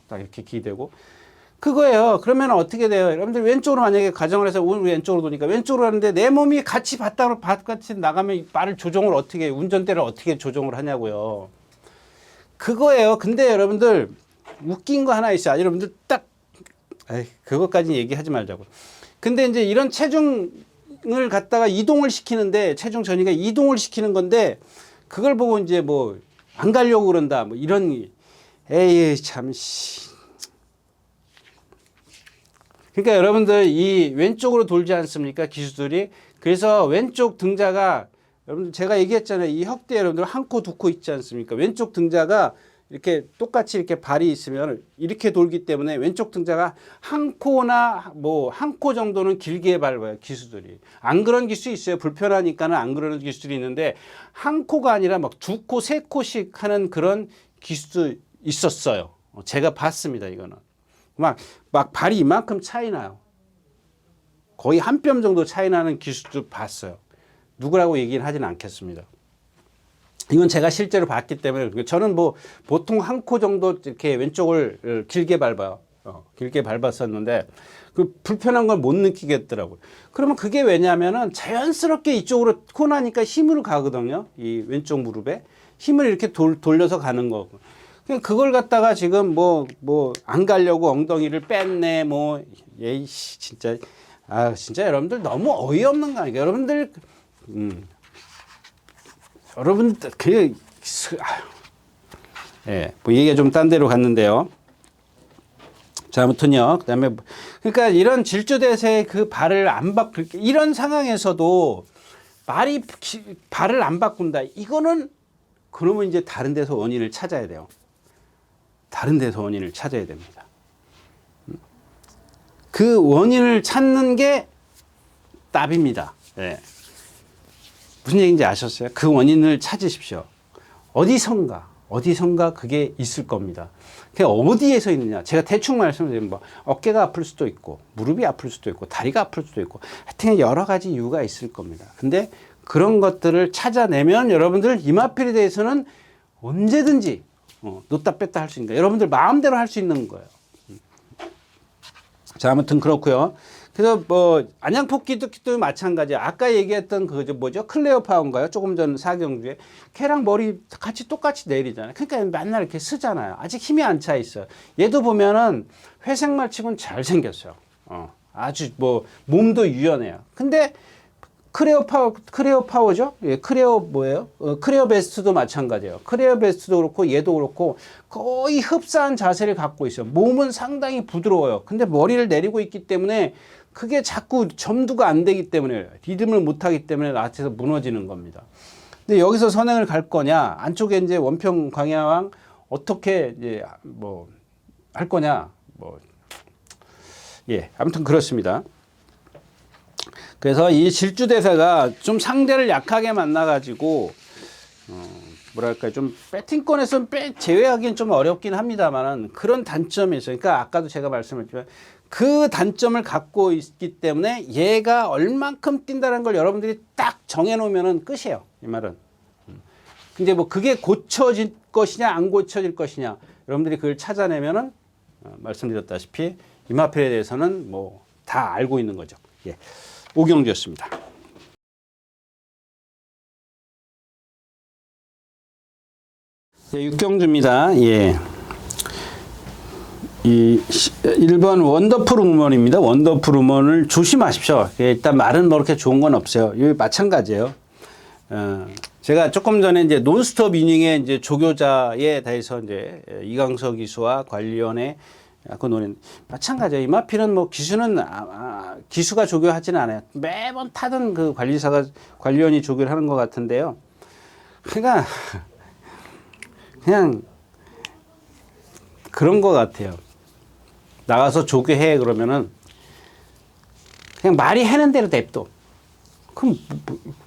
딱 이렇게 귀대고. 그거예요. 그러면 어떻게 돼요? 여러분들 왼쪽으로 만약에 가정을 해서 우리 왼쪽으로 도니까 왼쪽으로 하는데 내 몸이 같이 바깥이 나가면 말을 조정을 어떻게, 운전대를 어떻게 조정을 하냐고요. 그거예요. 근데 여러분들 웃긴 거 하나 있어요. 여러분들 그것까지 얘기하지 말자고. 근데 이제 이런 체중을 갖다가 이동을 시키는데 체중 전이가 이동을 시키는 건데 그걸 보고 이제 뭐 안 가려고 그런다. 뭐 이런 에이 참 그러니까 여러분들 이 왼쪽으로 돌지 않습니까? 기수들이. 그래서 왼쪽 등자가 여러분들 제가 얘기했잖아요. 이 혁대 여러분들 한 코 두 코 있지 않습니까? 왼쪽 등자가 이렇게 똑같이 이렇게 발이 있으면 이렇게 돌기 때문에 왼쪽 등자가 한 코나 뭐 한 코 정도는 길게 밟아요. 기수들이. 안 그런 기수 있어요. 불편하니까는 안 그러는 기수들이 있는데 한 코가 아니라 막 두 코, 세 코씩 하는 그런 기수도 있었어요. 제가 봤습니다. 이거는. 막 발이 이만큼 차이 나요. 거의 한 뼘 정도 차이 나는 기수도 봤어요. 누구라고 얘기는 하진 않겠습니다. 이건 제가 실제로 봤기 때문에 저는 뭐 보통 한 코 정도 이렇게 왼쪽을 길게 밟아요. 길게 밟았었는데 그 불편한 걸 못 느끼겠더라고요. 그러면 그게 왜냐하면은 자연스럽게 이쪽으로 코나니까 힘으로 가거든요. 이 왼쪽 무릎에 힘을 이렇게 돌려서 가는 거고. 그걸 갖다가 지금 뭐 안 가려고 엉덩이를 뺐네 뭐 예이씨 진짜 진짜 여러분들 너무 어이없는 거 아니에요? 여러분들 여러분들 뭐 얘기가 좀 딴 데로 갔는데요. 자, 아무튼요. 그다음에 그러니까 이런 질주대세의 그 발을 안 바꿀 이런 상황에서도 발을 안 바꾼다. 이거는 그러면 이제 다른 데서 원인을 찾아야 돼요. 다른 데서 원인을 찾아야 됩니다. 그 원인을 찾는 게 답입니다. 네. 무슨 얘기인지 아셨어요? 그 원인을 찾으십시오. 어디선가 그게 있을 겁니다. 그게 어디에서 있느냐? 제가 대충 말씀드리면 뭐 어깨가 아플 수도 있고 무릎이 아플 수도 있고 다리가 아플 수도 있고 하여튼 여러 가지 이유가 있을 겁니다. 근데 그런 것들을 찾아내면 여러분들 이마필에 대해서는 언제든지 놓다 뺐다 할 수 있는 거예요. 여러분들 마음대로 할 수 있는 거예요. 자, 아무튼 그렇고요. 그래서 뭐 안양폭기도 마찬가지야. 아까 얘기했던 그 뭐죠? 클레오파인가요? 조금 전 사경주에 걔랑 머리 같이 똑같이 내리잖아요. 그러니까 맨날 이렇게 쓰잖아요. 아직 힘이 안 차 있어요. 얘도 보면은 회색말 치고는 잘 생겼어요. 아주 뭐 몸도 유연해요. 근데 크레오파워죠? 예, 크레오 베스트도 마찬가지예요. 크레오 베스트도 그렇고 얘도 그렇고 거의 흡사한 자세를 갖고 있어요. 몸은 상당히 부드러워요. 근데 머리를 내리고 있기 때문에 그게 자꾸 점두가 안 되기 때문에 리듬을 못 하기 때문에 나한테서 무너지는 겁니다. 근데 여기서 선행을 갈 거냐? 안쪽에 이제 원평 광야왕 어떻게 이제 뭐 할 거냐? 아무튼 그렇습니다. 그래서 이 질주대사가 좀 상대를 약하게 만나가지고 뭐랄까 좀 배팅권에서 제외하기는 좀 어렵긴 합니다만은 그런 단점이 있어요. 그러니까 아까도 제가 말씀드렸지만 그 단점을 갖고 있기 때문에 얘가 얼만큼 뛴다는 걸 여러분들이 딱 정해놓으면은 끝이에요. 이 말은. 근데 뭐 그게 고쳐질 것이냐 안 고쳐질 것이냐 여러분들이 그걸 찾아내면은 말씀드렸다시피 이마필에 대해서는 뭐 다 알고 있는 거죠. 예. 오경주였습니다. 예, 육경주입니다. 예. 이 1번 원더풀 우먼입니다. 원더풀 우먼을 조심하십시오. 예, 일단 말은 뭐 그렇게 좋은 건 없어요. 이 마찬가지예요. 제가 조금 전에 이제 논스톱 이닝의 이제 조교자에 대해서 이제 이강석 기수와 관련해 그 논의 마찬가지예요. 이마필은 뭐 기수는 기수가 조교하지는 않아요. 매번 타던 그 관리원이 조교를 하는 것 같은데요. 그러니까 그냥 그런 것 같아요. 나가서 조교해 그러면은 그냥 말이 해는 대로 냅둬. 그럼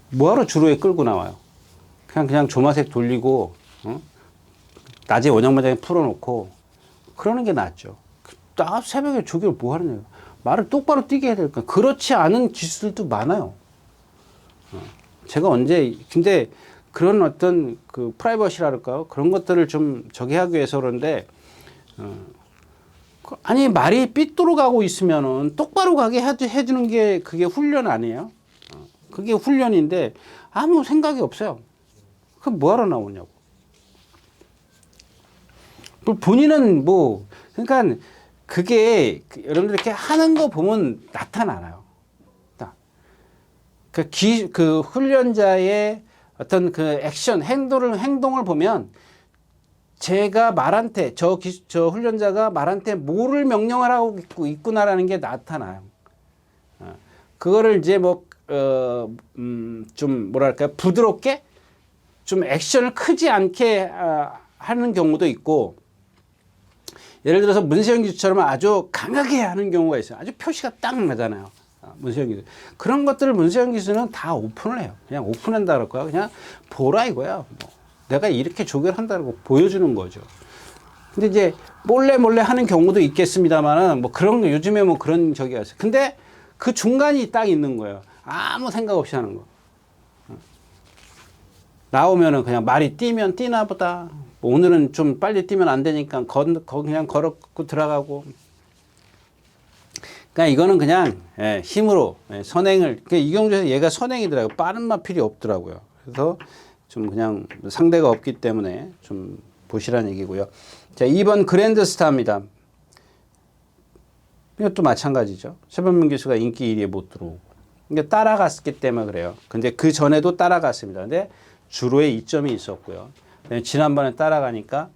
뭐하러 주로에 끌고 나와요? 그냥 조마색 돌리고 낮에 원형마장에 풀어놓고 그러는 게 낫죠. 나 새벽에 조교를 뭐 하느냐. 말을 똑바로 뛰게 해야 될까. 그렇지 않은 기수들도 많아요. 제가 근데 그런 어떤 그 프라이버시랄까요? 그런 것들을 좀 저기 하기 위해서 그런데 아니 말이 삐뚤어 가고 있으면은 똑바로 가게 해주는 게 그게 훈련 아니에요? 그게 훈련인데 아무 생각이 없어요. 그럼 뭐하러 나오냐고. 본인은 뭐 그러니까 그게 여러분들 이렇게 하는 거 보면 나타나요. 그 훈련자의 어떤 그 액션 행동을 보면 제가 말한테 저 훈련자가 말한테 뭐를 명령을 하고 있구나라는 게 나타나요. 그거를 이제 좀 뭐랄까요 부드럽게 좀 액션을 크지 않게 하는 경우도 있고 예를 들어서 문세영 기수처럼 아주 강하게 하는 경우가 있어요. 아주 표시가 딱 나잖아요. 문세영 기수. 그런 것들을 문세영 기수는 다 오픈을 해요. 그냥 오픈한다 그럴 거야. 그냥 보라 이거야. 뭐. 내가 이렇게 조교를 한다고 보여주는 거죠. 근데 이제 몰래 하는 경우도 있겠습니다만은 뭐 그런 거 요즘에 뭐 그런 저기가 있어요. 근데 그 중간이 딱 있는 거예요. 아무 생각 없이 하는 거. 나오면은 그냥 말이 뛰면 뛰나 보다. 뭐 오늘은 좀 빨리 뛰면 안 되니까 그냥 걸었고 들어가고. 그러니까 이거는 그냥 힘으로 선행을. 그러니까 이경주에서 얘가 선행이더라고요. 빠른 마필이 없더라고요. 그래서 좀 그냥 상대가 없기 때문에 좀 보시라는 얘기고요. 자, 2번 그랜드 스타입니다. 이것도 마찬가지죠. 최범민 기수가 인기 1위에 못 들어오고. 그러니까 따라갔기 때문에 그래요. 근데 그 전에도 따라갔습니다. 근데 주로의 이점이 있었고요. 지난번에 따라가니까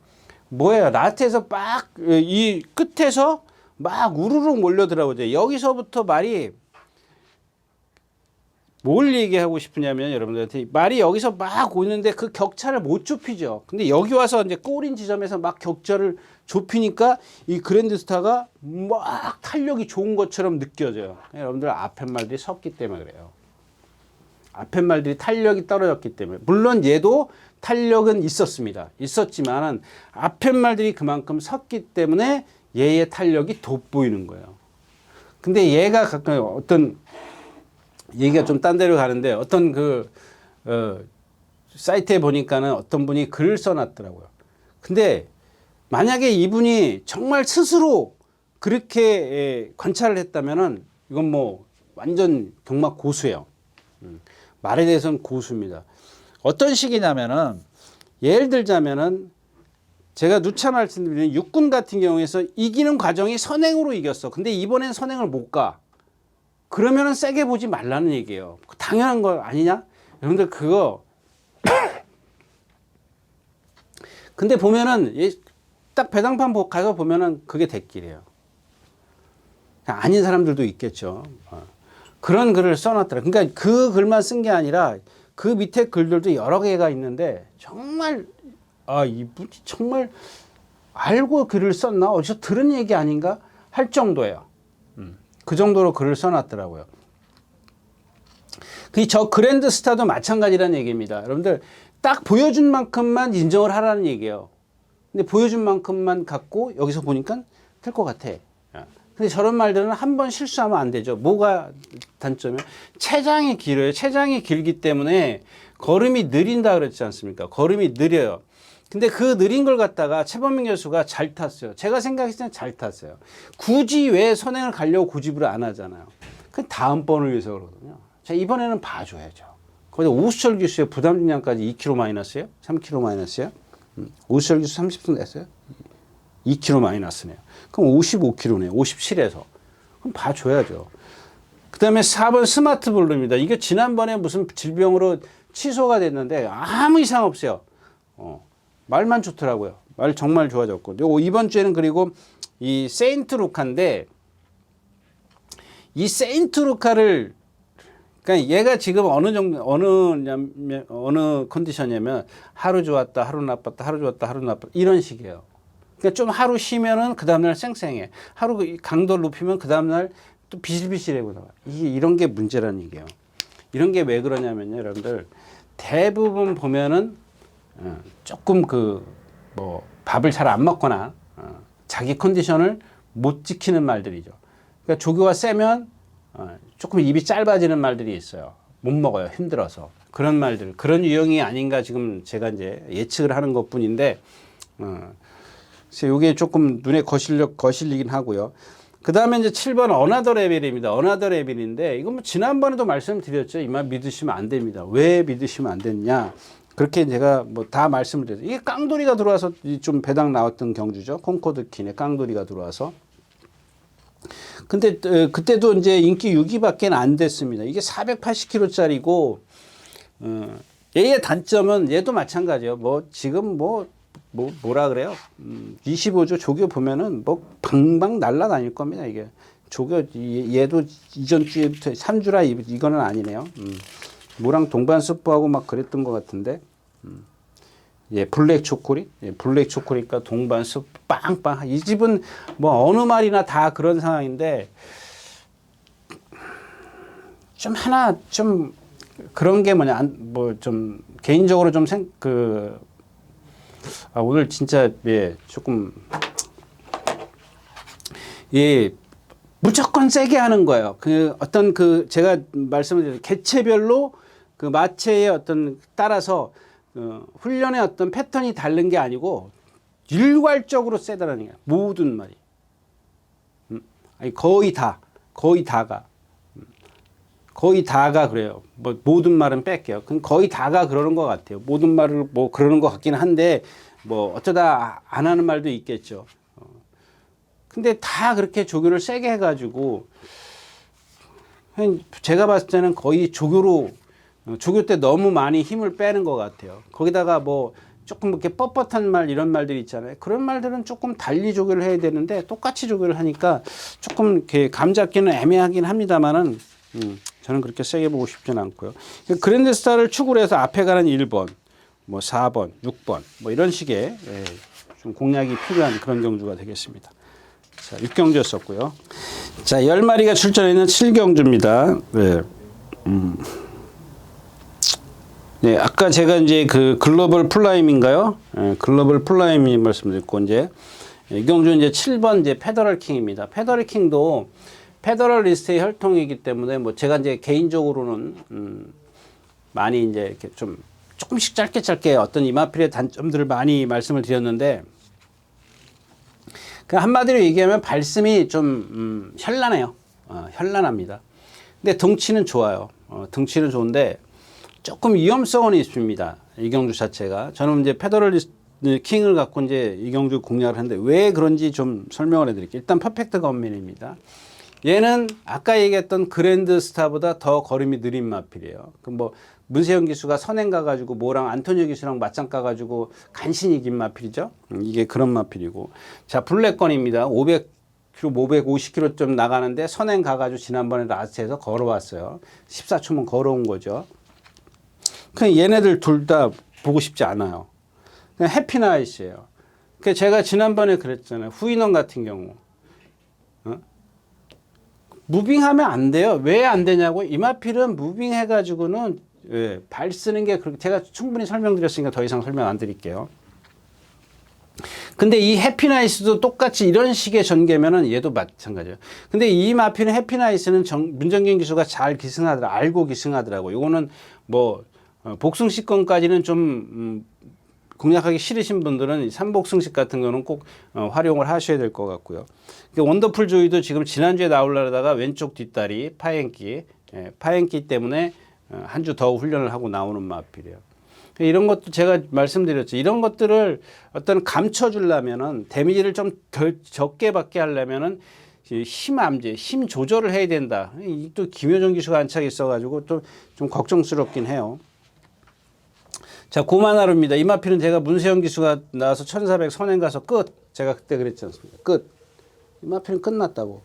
뭐예요? 라트에서 이 끝에서 막 우르르 몰려들어오죠. 여기서부터 말이 뭘 얘기하고 싶으냐면 여러분들한테 말이 여기서 막 오는데 그 격차를 못 좁히죠. 근데 여기 와서 이제 골인 지점에서 막 격차를 좁히니까 이 그랜드스타가 막 탄력이 좋은 것처럼 느껴져요. 여러분들 앞에 말들이 섰기 때문에 그래요. 앞에 말들이 탄력이 떨어졌기 때문에. 물론 얘도 탄력은 있었지만은 앞에 말들이 그만큼 섰기 때문에 얘의 탄력이 돋보이는 거예요. 근데 얘가 가끔 어떤 얘기가 좀 딴 데로 가는데 어떤 사이트에 보니까는 어떤 분이 글을 써놨더라고요. 근데 만약에 이분이 정말 스스로 그렇게 관찰을 했다면은 이건 뭐 완전 경막 고수예요. 말에 대해서는 고수입니다. 어떤 식이냐면은 예를 들자면은 제가 누차 말씀드리는 육군 같은 경우에서 이기는 과정이 선행으로 이겼어. 근데 이번엔 선행을 못 가. 그러면은 세게 보지 말라는 얘기예요. 당연한 거 아니냐? 여러분들 그거 근데 보면은 딱 배당판 가서 보면은 그게 대길이에요. 아닌 사람들도 있겠죠. 그런 글을 써놨더라. 그러니까 그 글만 쓴 게 아니라 그 밑에 글들도 여러 개가 있는데 정말 이분이 정말 알고 글을 썼나? 어디서 들은 얘기 아닌가? 할 정도예요. 그 정도로 글을 써놨더라고요. 저 그랜드스타도 마찬가지라는 얘기입니다. 여러분들 딱 보여준 만큼만 인정을 하라는 얘기예요. 근데 보여준 만큼만 갖고 여기서 보니까 될 것 같아. 근데 저런 말들은 한 번 실수하면 안 되죠. 뭐가 단점이에요? 체장이 길어요. 체장이 길기 때문에 걸음이 느린다 그랬지 않습니까? 걸음이 느려요. 근데 그 느린 걸 갖다가 최범민 교수가 잘 탔어요. 제가 생각했을 때는 잘 탔어요. 굳이 왜 선행을 가려고 고집을 안 하잖아요. 그 다음번을 위해서 그러거든요. 자, 이번에는 봐줘야죠. 거기다 오수철 교수의 부담 중량까지 2kg 마이너스예요? 3kg 마이너스예요? 오수철 교수 30분 됐어요? 2kg 마이너스네요. 그럼 55kg네요. 57에서. 그럼 봐줘야죠. 그 다음에 4번 스마트 볼루입니다. 이게 지난번에 무슨 질병으로 취소가 됐는데 아무 이상 없어요. 말만 좋더라고요. 말 정말 좋아졌고. 이번 주에는 그리고 이 세인트 루카인데 이 세인트 루카를 그러니까 얘가 지금 어느 컨디션이냐면 하루 좋았다, 하루 나빴다, 하루 좋았다, 하루 나빴다 이런 식이에요. 그러니까 좀 하루 쉬면은 그 다음날 쌩쌩해. 하루 강도를 높이면 그 다음날 또 비실비실해 보다가 이런 게 문제라는 얘기예요. 이런 게 왜 그러냐면요, 여러분들 대부분 보면은 조금 밥을 잘 안 먹거나 자기 컨디션을 못 지키는 말들이죠. 그러니까 조교가 세면 조금 입이 짧아지는 말들이 있어요. 못 먹어요. 힘들어서. 그런 말들, 그런 유형이 아닌가 지금 제가 이제 예측을 하는 것 뿐인데, 이게 조금 눈에 거실리긴 하고요. 그 다음에 이제 7번 어나더 레벨입니다. 어나더 레벨인데, 이건 뭐 지난번에도 말씀드렸죠. 이만 믿으시면 안 됩니다. 왜 믿으시면 안 됐냐. 그렇게 제가 뭐 다 말씀을 드렸어요. 이게 깡돌이가 들어와서 좀 배당 나왔던 경주죠. 콘코드 킨에 깡돌이가 들어와서. 근데 그때도 이제 인기 6위밖에 안 됐습니다. 이게 480kg짜리고, 얘의 단점은 얘도 마찬가지예요. 뭐 지금 뭐라 그래요? 25조 조교 보면은 뭐 방방 날라다닐 겁니다. 이게 조교 얘도 이전 주에부터 3주라 이거는 아니네요. 뭐랑 동반 스프하고 막 그랬던 것 같은데. 예, 블랙 초콜릿, 예, 블랙 초콜릿과 동반 스프 빵빵. 이 집은 뭐 어느 말이나 다 그런 상황인데 좀 하나 좀 그런 게 뭐냐, 뭐 좀 개인적으로 좀 오늘 진짜 예 조금 예 무조건 세게 하는 거예요. 그 어떤 제가 말씀을 드린 개체별로 그 마체의 어떤 따라서 훈련의 어떤 패턴이 다른 게 아니고 일괄적으로 세다라는 얘기예요. 모든 말이. 아니 거의 다가 그래요. 뭐 모든 말은 뺄게요. 그럼 거의 다가 그러는 것 같아요. 모든 말을 뭐 그러는 것 같긴 한데 뭐 어쩌다 안 하는 말도 있겠죠. 근데 다 그렇게 조교를 세게 해가지고 제가 봤을 때는 거의 조교 때 너무 많이 힘을 빼는 것 같아요. 거기다가 뭐 조금 이렇게 뻣뻣한 말 이런 말들 있잖아요. 그런 말들은 조금 달리 조교를 해야 되는데 똑같이 조교를 하니까 조금 이렇게 감 잡기는 애매하긴 합니다만은 저는 그렇게 세게 보고 싶지는 않고요. 그랜드스타를 축으로 해서 앞에 가는 1번, 뭐 4번, 6번 뭐 이런 식의 좀 공략이 필요한 그런 경주가 되겠습니다. 자, 6경주였었고요. 자, 10마리가 출전했는 7경주입니다. 네. 네, 아까 제가 이제 그 글로벌 플라임인가요? 네, 글로벌 플라임이 말씀드렸고, 이제 이 경주 이제 7번 이제 페더럴 킹입니다. 페더럴 킹도 페더럴 리스트의 혈통이기 때문에 뭐 제가 이제 개인적으로는 많이 이제 이렇게 좀 조금씩 짧게 어떤 이마필의 단점들을 많이 말씀을 드렸는데, 그 한마디로 얘기하면 발씀이 좀 현란해요. 현란합니다. 근데 덩치는 좋아요. 덩치는 좋은데 조금 위험성은 있습니다. 이경주 자체가. 저는 이제 페더럴 킹을 갖고 이제 이경주 공략을 하는데 왜 그런지 좀 설명을 해드릴게요. 일단 퍼펙트 건맨입니다. 얘는 아까 얘기했던 그랜드스타보다 더 걸음이 느린 마필이에요. 그럼 뭐 문세영 기수가 선행 가가지고 뭐랑 안토니오 기수랑 맞짱 까가지고 간신히 이긴 마필이죠. 이게 그런 마필이고. 자, 블랙건입니다. 500km, 550km 좀 나가는데 선행 가가지고 지난번에 라스트에서 걸어왔어요. 14초면 걸어온 거죠. 그냥 얘네들 둘 다 보고 싶지 않아요. 그냥 해피나이스예요. 제가 지난번에 그랬잖아요. 후인원 같은 경우. 무빙하면 안 돼요. 왜 안 되냐고? 이마필은 무빙해가지고는 발 쓰는 게 그렇게 제가 충분히 설명드렸으니까 더 이상 설명 안 드릴게요. 근데 이 해피나이스도 똑같이 이런 식의 전개면은 얘도 마찬가지예요. 근데 이 마필은 해피나이스는 문정균 기수가 잘 기승하더라, 알고 기승하더라고. 이거는 뭐 복승식권까지는 좀 공략하기 싫으신 분들은 삼복승식 같은 거는 꼭 활용을 하셔야 될 것 같고요. 원더풀 조이도 지금 지난주에 나오려다가 왼쪽 뒷다리 파행기, 파행기 때문에 한 주 더 훈련을 하고 나오는 마필이에요. 이런 것도 제가 말씀드렸죠. 이런 것들을 어떤 감춰주려면은 데미지를 좀 덜 적게 받게 하려면은 힘 암제, 힘 조절을 해야 된다. 또 김효정 기수가 안착 있어가지고 또 좀 걱정스럽긴 해요. 자, 고만하루입니다. 이마필은 제가 문세영 기수가 나와서 1400 선행 가서 끝. 제가 그때 그랬지 않습니까? 끝. 이마필은 끝났다고.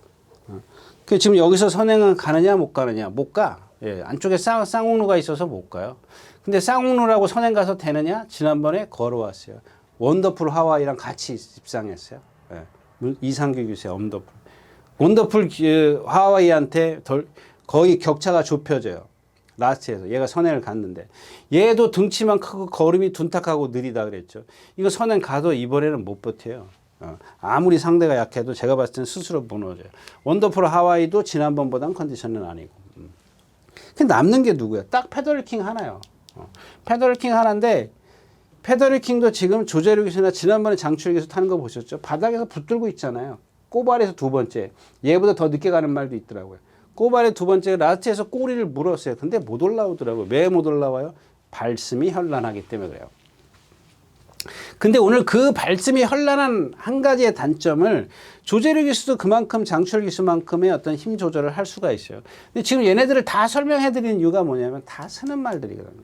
지금 여기서 선행은 가느냐 못 가느냐? 못 가. 예, 안쪽에 쌍옥루가 있어서 못 가요. 근데 쌍옥루라고 선행 가서 되느냐? 지난번에 걸어왔어요. 원더풀 하와이랑 같이 입상했어요. 예, 이상규 기수의 원더풀 하와이한테 거의 격차가 좁혀져요. 라스트에서 얘가 선행을 갔는데 얘도 등치만 크고 걸음이 둔탁하고 느리다 그랬죠. 이거 선행 가도 이번에는 못 버텨요. 아무리 상대가 약해도 제가 봤을 때는 스스로 무너져요. 원더풀 하와이도 지난번보단 컨디션은 아니고. 근데 남는 게 누구야? 딱 페더럴킹 하나요. 페더럴킹 하나인데 페더럴킹도 지금 조재료 기수나 지난번에 장출 기수 타는 거 보셨죠? 바닥에서 붙들고 있잖아요. 꼬발에서 두 번째. 얘보다 더 늦게 가는 말도 있더라고요. 꼬발의 두 번째 라스트에서 꼬리를 물었어요. 근데 못 올라오더라고요. 왜 못 올라와요? 발슴이 현란하기 때문에 그래요. 근데 오늘 그 발슴이 현란한 한 가지의 단점을 조재료 기수도 그만큼 장출 기수만큼의 어떤 힘 조절을 할 수가 있어요. 근데 지금 얘네들을 다 설명해 드리는 이유가 뭐냐면 다 쓰는 말들이거든요.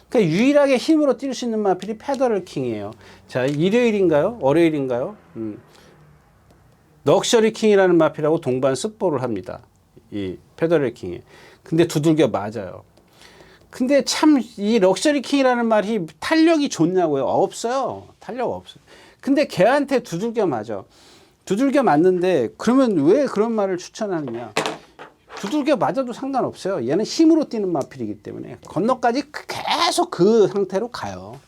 그러니까 유일하게 힘으로 뛸 수 있는 마필이 페더럴킹이에요. 자, 일요일인가요? 월요일인가요? 럭셔리킹이라는 마필하고 동반 습보를 합니다. 이 페더럴킹이. 근데 두들겨 맞아요. 근데 참 이 럭셔리킹이라는 말이 탄력이 좋냐고요? 없어요. 탄력 없어요. 근데 걔한테 두들겨 맞아. 두들겨 맞는데 그러면 왜 그런 말을 추천하느냐? 두들겨 맞아도 상관없어요. 얘는 힘으로 뛰는 마필이기 때문에 건너까지 계속 그 상태로 가요.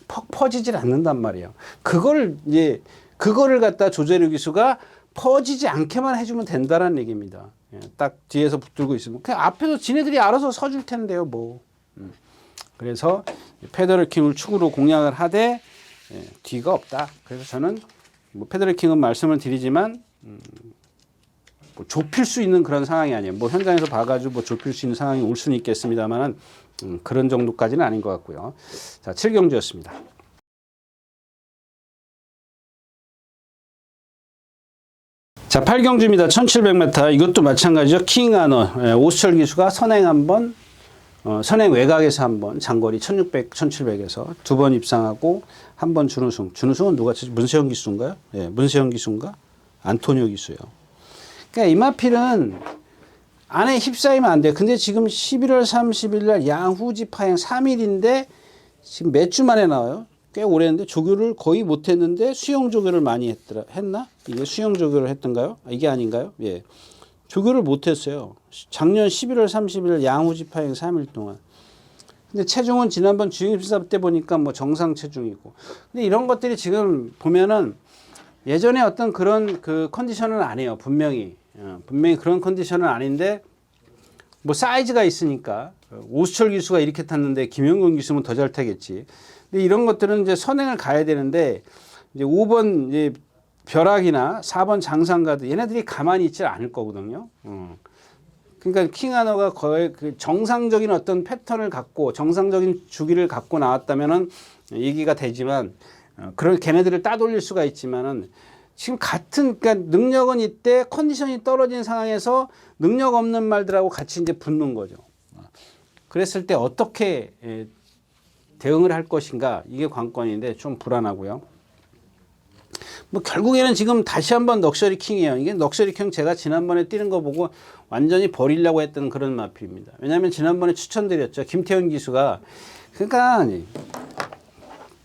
퍽 퍼지질 않는단 말이에요. 그거를 갖다 조재료 기수가 퍼지지 않게만 해주면 된다는 얘기입니다. 예, 딱 뒤에서 붙들고 있으면 그냥 앞에서 지네들이 알아서 서줄 텐데요, 뭐. 그래서 페더럴킹을 축으로 공략을 하되 뒤가 없다. 그래서 저는 뭐 페더럴킹은 말씀을 드리지만 뭐 좁힐 수 있는 그런 상황이 아니에요. 뭐 현장에서 봐가지고 뭐 좁힐 수 있는 상황이 올 수는 있겠습니다만은 그런 정도까지는 아닌 것 같고요. 자, 7경주였습니다. 자, 8경주입니다. 1700m. 이것도 마찬가지죠. 킹하너. 오수철 기수가 선행 한 번, 선행 외곽에서 한 번, 장거리 1600, 1700에서 두 번 입상하고 한 번 준우승. 준우승은 누가 치지? 문세영 기수인가요? 예, 문세영 기수인가? 안토니오 기수요. 그러니까 이마필은 안에 휩싸이면 안 돼요. 근데 지금 11월 30일 날 양후지 파행 3일인데 지금 몇 주 만에 나와요. 꽤 오래 했는데 조교를 거의 못 했는데 수영 조교를 많이 했나? 이게 수영 조교를 했던가요? 이게 아닌가요? 예. 조교를 못 했어요. 작년 11월 30일 양후지 파행 3일 동안. 근데 체중은 지난번 주임심사 때 보니까 뭐 정상 체중이고. 근데 이런 것들이 지금 보면은 예전에 어떤 그런 그 컨디션은 아니에요. 분명히 그런 컨디션은 아닌데 뭐 사이즈가 있으니까 오수철 기수가 이렇게 탔는데 김영근 기수는 더 잘 타겠지. 근데 이런 것들은 이제 선행을 가야 되는데 이제 5번 이제 벼락이나 4번 장상가도 얘네들이 가만히 있지 않을 거거든요. 그러니까 킹하너가 거의 그 정상적인 어떤 패턴을 갖고 정상적인 주기를 갖고 나왔다면은 얘기가 되지만 그런 걔네들을 따돌릴 수가 있지만은 지금 같은 그러니까 능력은 이때 컨디션이 떨어진 상황에서 능력 없는 말들하고 같이 이제 붙는 거죠. 그랬을 때 어떻게 대응을 할 것인가 이게 관건인데 좀 불안하고요. 뭐 결국에는 지금 다시 한번 럭셔리 킹이에요. 이게 럭셔리 킹 제가 지난번에 뛰는 거 보고 완전히 버리려고 했던 그런 마필입니다. 왜냐하면 지난번에 추천드렸죠. 김태현 기수가 그러니까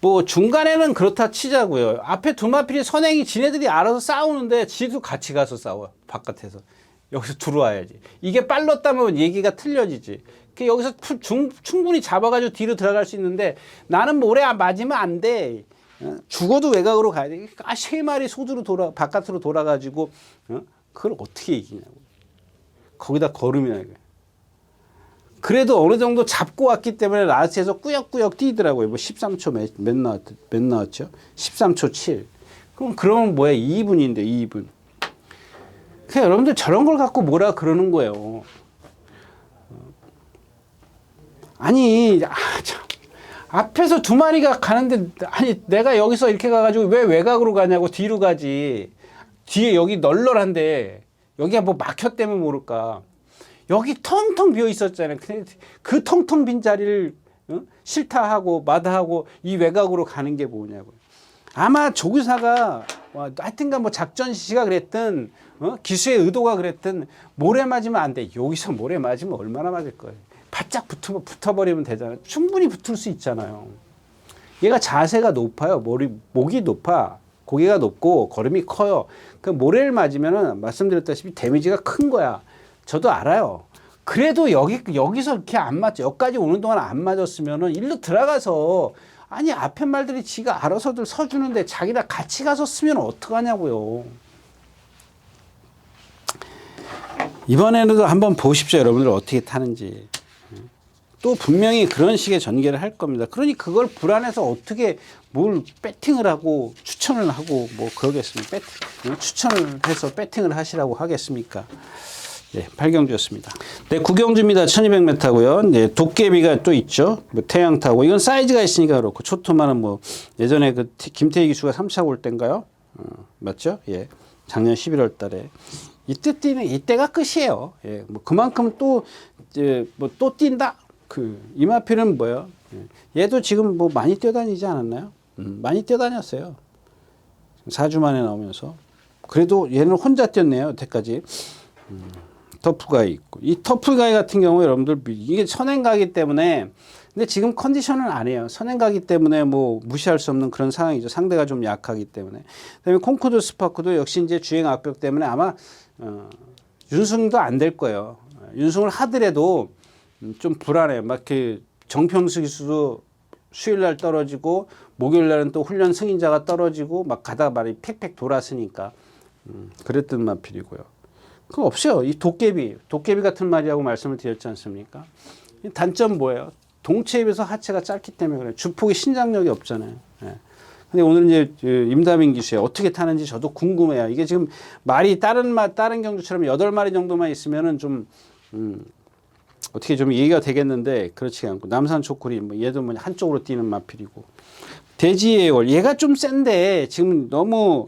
뭐 중간에는 그렇다 치자고요. 앞에 두 마필이 선행이 지네들이 알아서 싸우는데 지도 같이 가서 싸워요. 바깥에서. 여기서 들어와야지. 이게 빨랐다면 얘기가 틀려지지. 여기서 충분히 잡아가지고 뒤로 들어갈 수 있는데 나는 모래 맞으면 안 돼. 죽어도 외곽으로 가야 돼. 세 마리 소두로 바깥으로 돌아가지고 그걸 어떻게 이기냐고. 거기다 걸음이나. 그래도 어느 정도 잡고 왔기 때문에 라스트에서 꾸역꾸역 뛰더라고요. 뭐 13초 몇 나왔죠? 13초 7. 그러면 뭐야? 2분인데 2분. 그냥 여러분들 저런 걸 갖고 뭐라 그러는 거예요. 아니, 참. 앞에서 두 마리가 가는데, 아니, 내가 여기서 이렇게 가가지고 왜 외곽으로 가냐고 뒤로 가지. 뒤에 여기 널널한데, 여기가 뭐 막혔다면 모를까. 여기 텅텅 비어 있었잖아요. 그 텅텅 빈 자리를 싫다 하고 마다하고 이 외곽으로 가는 게 뭐냐고요. 아마 조교사가 하여튼간 뭐 작전 지시가 그랬든 기수의 의도가 그랬든 모래 맞으면 안 돼. 여기서 모래 맞으면 얼마나 맞을 거예요. 바짝 붙어버리면 되잖아요. 충분히 붙을 수 있잖아요. 얘가 자세가 높아요. 목이 높아. 고개가 높고 걸음이 커요. 그 모래를 맞으면은 말씀드렸다시피 데미지가 큰 거야. 저도 알아요. 그래도 여기서 이렇게 안 맞죠. 여기까지 오는 동안 안 맞았으면은 일로 들어가서 아니 앞에 말들이 지가 알아서들 서주는데 자기가 같이 가서 쓰면 어떡하냐고요. 이번에는 한번 보십시오. 여러분들 어떻게 타는지. 또 분명히 그런 식의 전개를 할 겁니다. 그러니 그걸 불안해서 어떻게 뭘 배팅을 하고 추천을 하고 뭐 그러겠습니까? 추천을 해서 배팅을 하시라고 하겠습니까? 네, 8경주였습니다. 네, 9경주입니다. 1200m고요. 네, 도깨비가 또 있죠. 뭐 태양타고 이건 사이즈가 있으니까 그렇고 초토마는 뭐 예전에 그 김태희 기수가 3차 올 때인가요? 맞죠? 예. 작년 11월 달에 이때 뛰는 이때가 끝이에요. 예. 뭐 그만큼 또 이제 뭐 또 뛴다. 그 이마필은 뭐예요? 예. 얘도 지금 뭐 많이 뛰어다니지 않았나요? 많이 뛰어다녔어요. 4주 만에 나오면서. 그래도 얘는 혼자 뛰었네요. 여태까지. 터프가이 있고 이 터프가이 같은 경우 여러분들 이게 선행가기 때문에 근데 지금 컨디션은 아니에요. 선행가기 때문에 뭐 무시할 수 없는 그런 상황이죠. 상대가 좀 약하기 때문에. 그다음에 콩코드 스파크도 역시 이제 주행 압력 때문에 아마 윤승도 안 될 거예요. 윤승을 하더라도 좀 불안해요. 막 그 정평수 기수도 수요일 날 떨어지고 목요일 날은 또 훈련 승인자가 떨어지고 막 가다가 말이 팩팩 돌았으니까 그랬던 마필이고요. 그거 없어요. 이 도깨비 같은 말이라고 말씀을 드렸지 않습니까? 단점 뭐예요? 동체에 비해서 하체가 짧기 때문에 그래요. 주폭이 신장력이 없잖아요. 예. 근데 오늘 이제 임다민 기수에 어떻게 타는지 저도 궁금해요. 이게 지금 말이 다른 경주처럼 8마리 정도만 있으면은 좀 어떻게 좀 얘기가 되겠는데 그렇지 않고 남산 초콜릿 뭐 얘도 뭐 한쪽으로 뛰는 마필이고 돼지의 월 얘가 좀 센데 지금 너무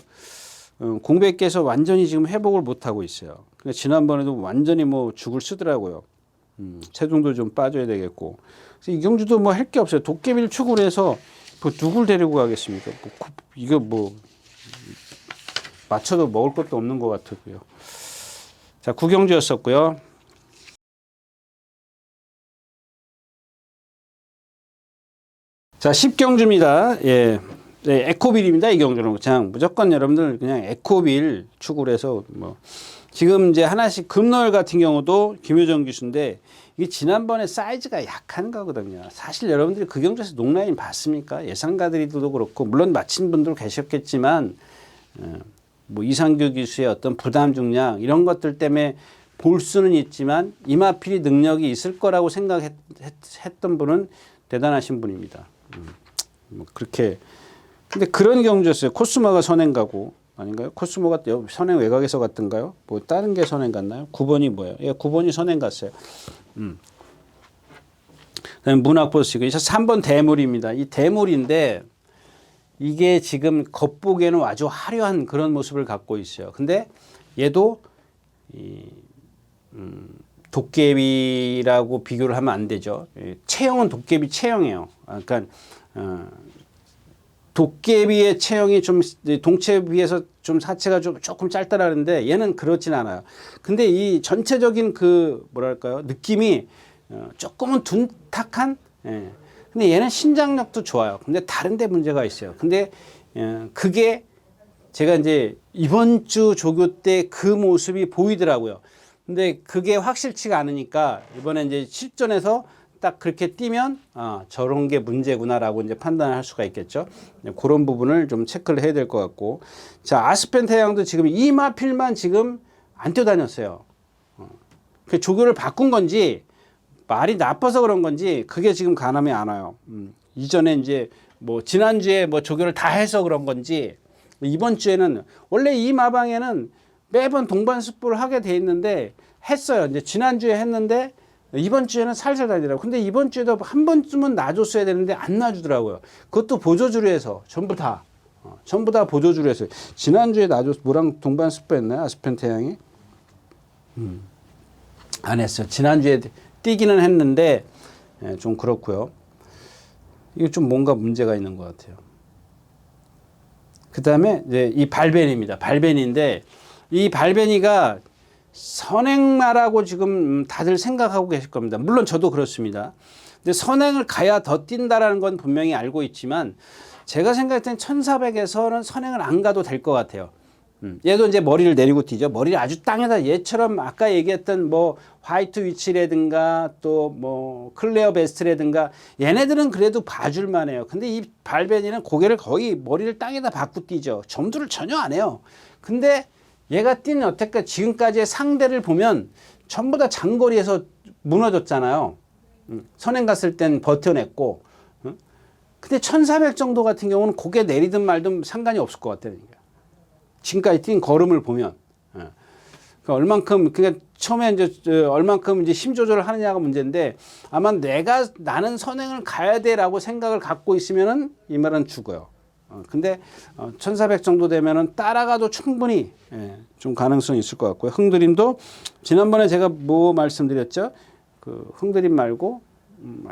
공백해서 완전히 지금 회복을 못 하고 있어요. 그러니까 지난번에도 완전히 뭐 죽을 쓰더라고요. 체중도 좀 빠져야 되겠고. 그래서 이 경주도 뭐 할 게 없어요. 도깨비를 축으로 해서 뭐 누굴 데리고 가겠습니까? 이거 뭐 맞춰도 먹을 것도 없는 것 같고요. 자, 9경주였었고요. 자, 10경주입니다. 예. 네, 에코빌입니다. 이 경주는 그냥 무조건 여러분들 그냥 에코빌 축으로 해서 뭐 지금 이제 하나씩 금노일 같은 경우도 김효정 기수인데 이게 지난번에 사이즈가 약한 거거든요. 사실 여러분들이 그 경주에서 농라인 봤습니까? 예상가들도 그렇고 물론 마친 분들 계셨겠지만 뭐 이상규 기수의 어떤 부담 중량 이런 것들 때문에 볼 수는 있지만 이마필이 능력이 있을 거라고 생각했던 분은 대단하신 분입니다. 뭐 그렇게 근데 그런 경주였어요. 코스모가 선행 가고 아닌가요? 코스모가 선행 외곽에서 갔던가요? 뭐 다른 게 선행 갔나요? 9번이 뭐예요? 예, 9번이 선행 갔어요. 그다음에 문학보시고 이제 3번 대물입니다. 이 대물인데 이게 지금 겉보기에는 아주 화려한 그런 모습을 갖고 있어요. 근데 얘도 도깨비라고 비교를 하면 안 되죠. 체형은 도깨비 체형이에요. 그러니까 도깨비의 체형이 좀 동체에 비해서 좀 하체가 좀 조금 짧다라는데 얘는 그렇진 않아요. 근데 이 전체적인 그 뭐랄까요 느낌이 조금은 둔탁한. 예. 근데 얘는 신장력도 좋아요. 근데 다른데 문제가 있어요. 근데 그게 제가 이제 이번 주 조교 때 그 모습이 보이더라고요. 근데 그게 확실치가 않으니까 이번에 이제 실전에서 딱 그렇게 뛰면 저런 게 문제구나라고 이제 판단할 수가 있겠죠. 그런 부분을 좀 체크를 해야 될 것 같고. 자, 아스펜 태양도 지금 이 마필만 지금 안 뛰어다녔어요. 그 조교를 바꾼 건지 말이 나빠서 그런 건지 그게 지금 가늠이 안 와요. 이전에 이제 뭐 지난주에 뭐 조교를 다 해서 그런 건지 이번 주에는 원래 이 마방에는 매번 동반 습부를 하게 돼 있는데 했어요. 이제 지난주에 했는데 이번 주에는 살살 다니더라고요. 근데 이번 주에도 한 번쯤은 놔줬어야 되는데 안 놔주더라고요. 그것도 보조주로 해서 전부 다 보조주로 해서 지난주에 놔줬 뭐랑 동반 습부했나요? 아스펜 태양이 안 했어요. 지난주에 뛰기는 했는데 좀 그렇고요. 이거 좀 뭔가 문제가 있는 것 같아요. 그 다음에 이제 이 발베니입니다. 발베니인데 이 발베니가 선행마라고 지금 다들 생각하고 계실 겁니다. 물론 저도 그렇습니다. 근데 선행을 가야 더 뛴다라는 건 분명히 알고 있지만 제가 생각할 땐 1400에서는 선행을 안 가도 될 것 같아요. 얘도 이제 머리를 내리고 뛰죠. 머리를 아주 땅에다 얘처럼 아까 얘기했던 뭐 화이트 위치라든가 또 뭐 클레어 베스트라든가 얘네들은 그래도 봐줄만 해요. 근데 이 발베니는 고개를 거의 머리를 땅에다 받고 뛰죠. 점수를 전혀 안 해요. 근데 얘가 뛴 여태까지 지금까지의 상대를 보면 전부 다 장거리에서 무너졌잖아요. 선행 갔을 땐 버텨냈고. 근데 1400 정도 같은 경우는 고개 내리든 말든 상관이 없을 것 같아요. 지금까지 뛴 걸음을 보면. 그러니까 얼만큼, 그러니까 처음에 이제 얼만큼 이제 힘 조절을 하느냐가 문제인데 아마 나는 선행을 가야 돼라고 생각을 갖고 있으면은 이 말은 죽어요. 근데 1400 정도 되면은 따라가도 충분히 좀 가능성이 있을 것 같고요. 흥드림도 지난번에 제가 뭐 말씀드렸죠? 그 흥드림 말고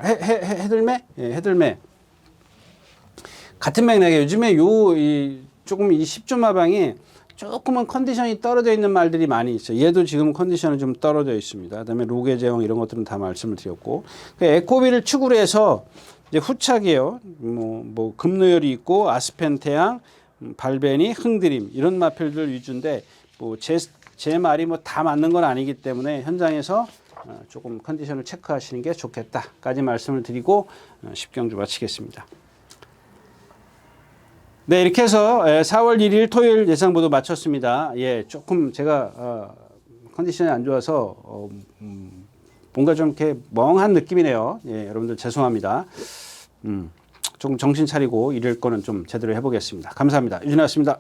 헤들매? 헤들매. 같은 맥락에 요즘에 조금 이 10조 마방이 조금은 컨디션이 떨어져 있는 말들이 많이 있어요. 얘도 지금 컨디션은 좀 떨어져 있습니다. 그다음에 로게 제형 이런 것들은 다 말씀을 드렸고, 에코비를 축으로 해서 이제 후착이에요. 뭐 금노열이 있고 아스펜 태양, 발베니, 흥드림 이런 마필들 위주인데 뭐 제 말이 뭐 다 맞는 건 아니기 때문에 현장에서 조금 컨디션을 체크하시는 게 좋겠다까지 말씀을 드리고 10경주 마치겠습니다. 네, 이렇게 해서 4월 1일 토요일 예상보도 마쳤습니다. 조금 제가 컨디션이 안 좋아서 뭔가 좀 이렇게 멍한 느낌이네요. 여러분들 죄송합니다. 조금 정신 차리고 일일 거는 좀 제대로 해보겠습니다. 감사합니다. 유진아였습니다.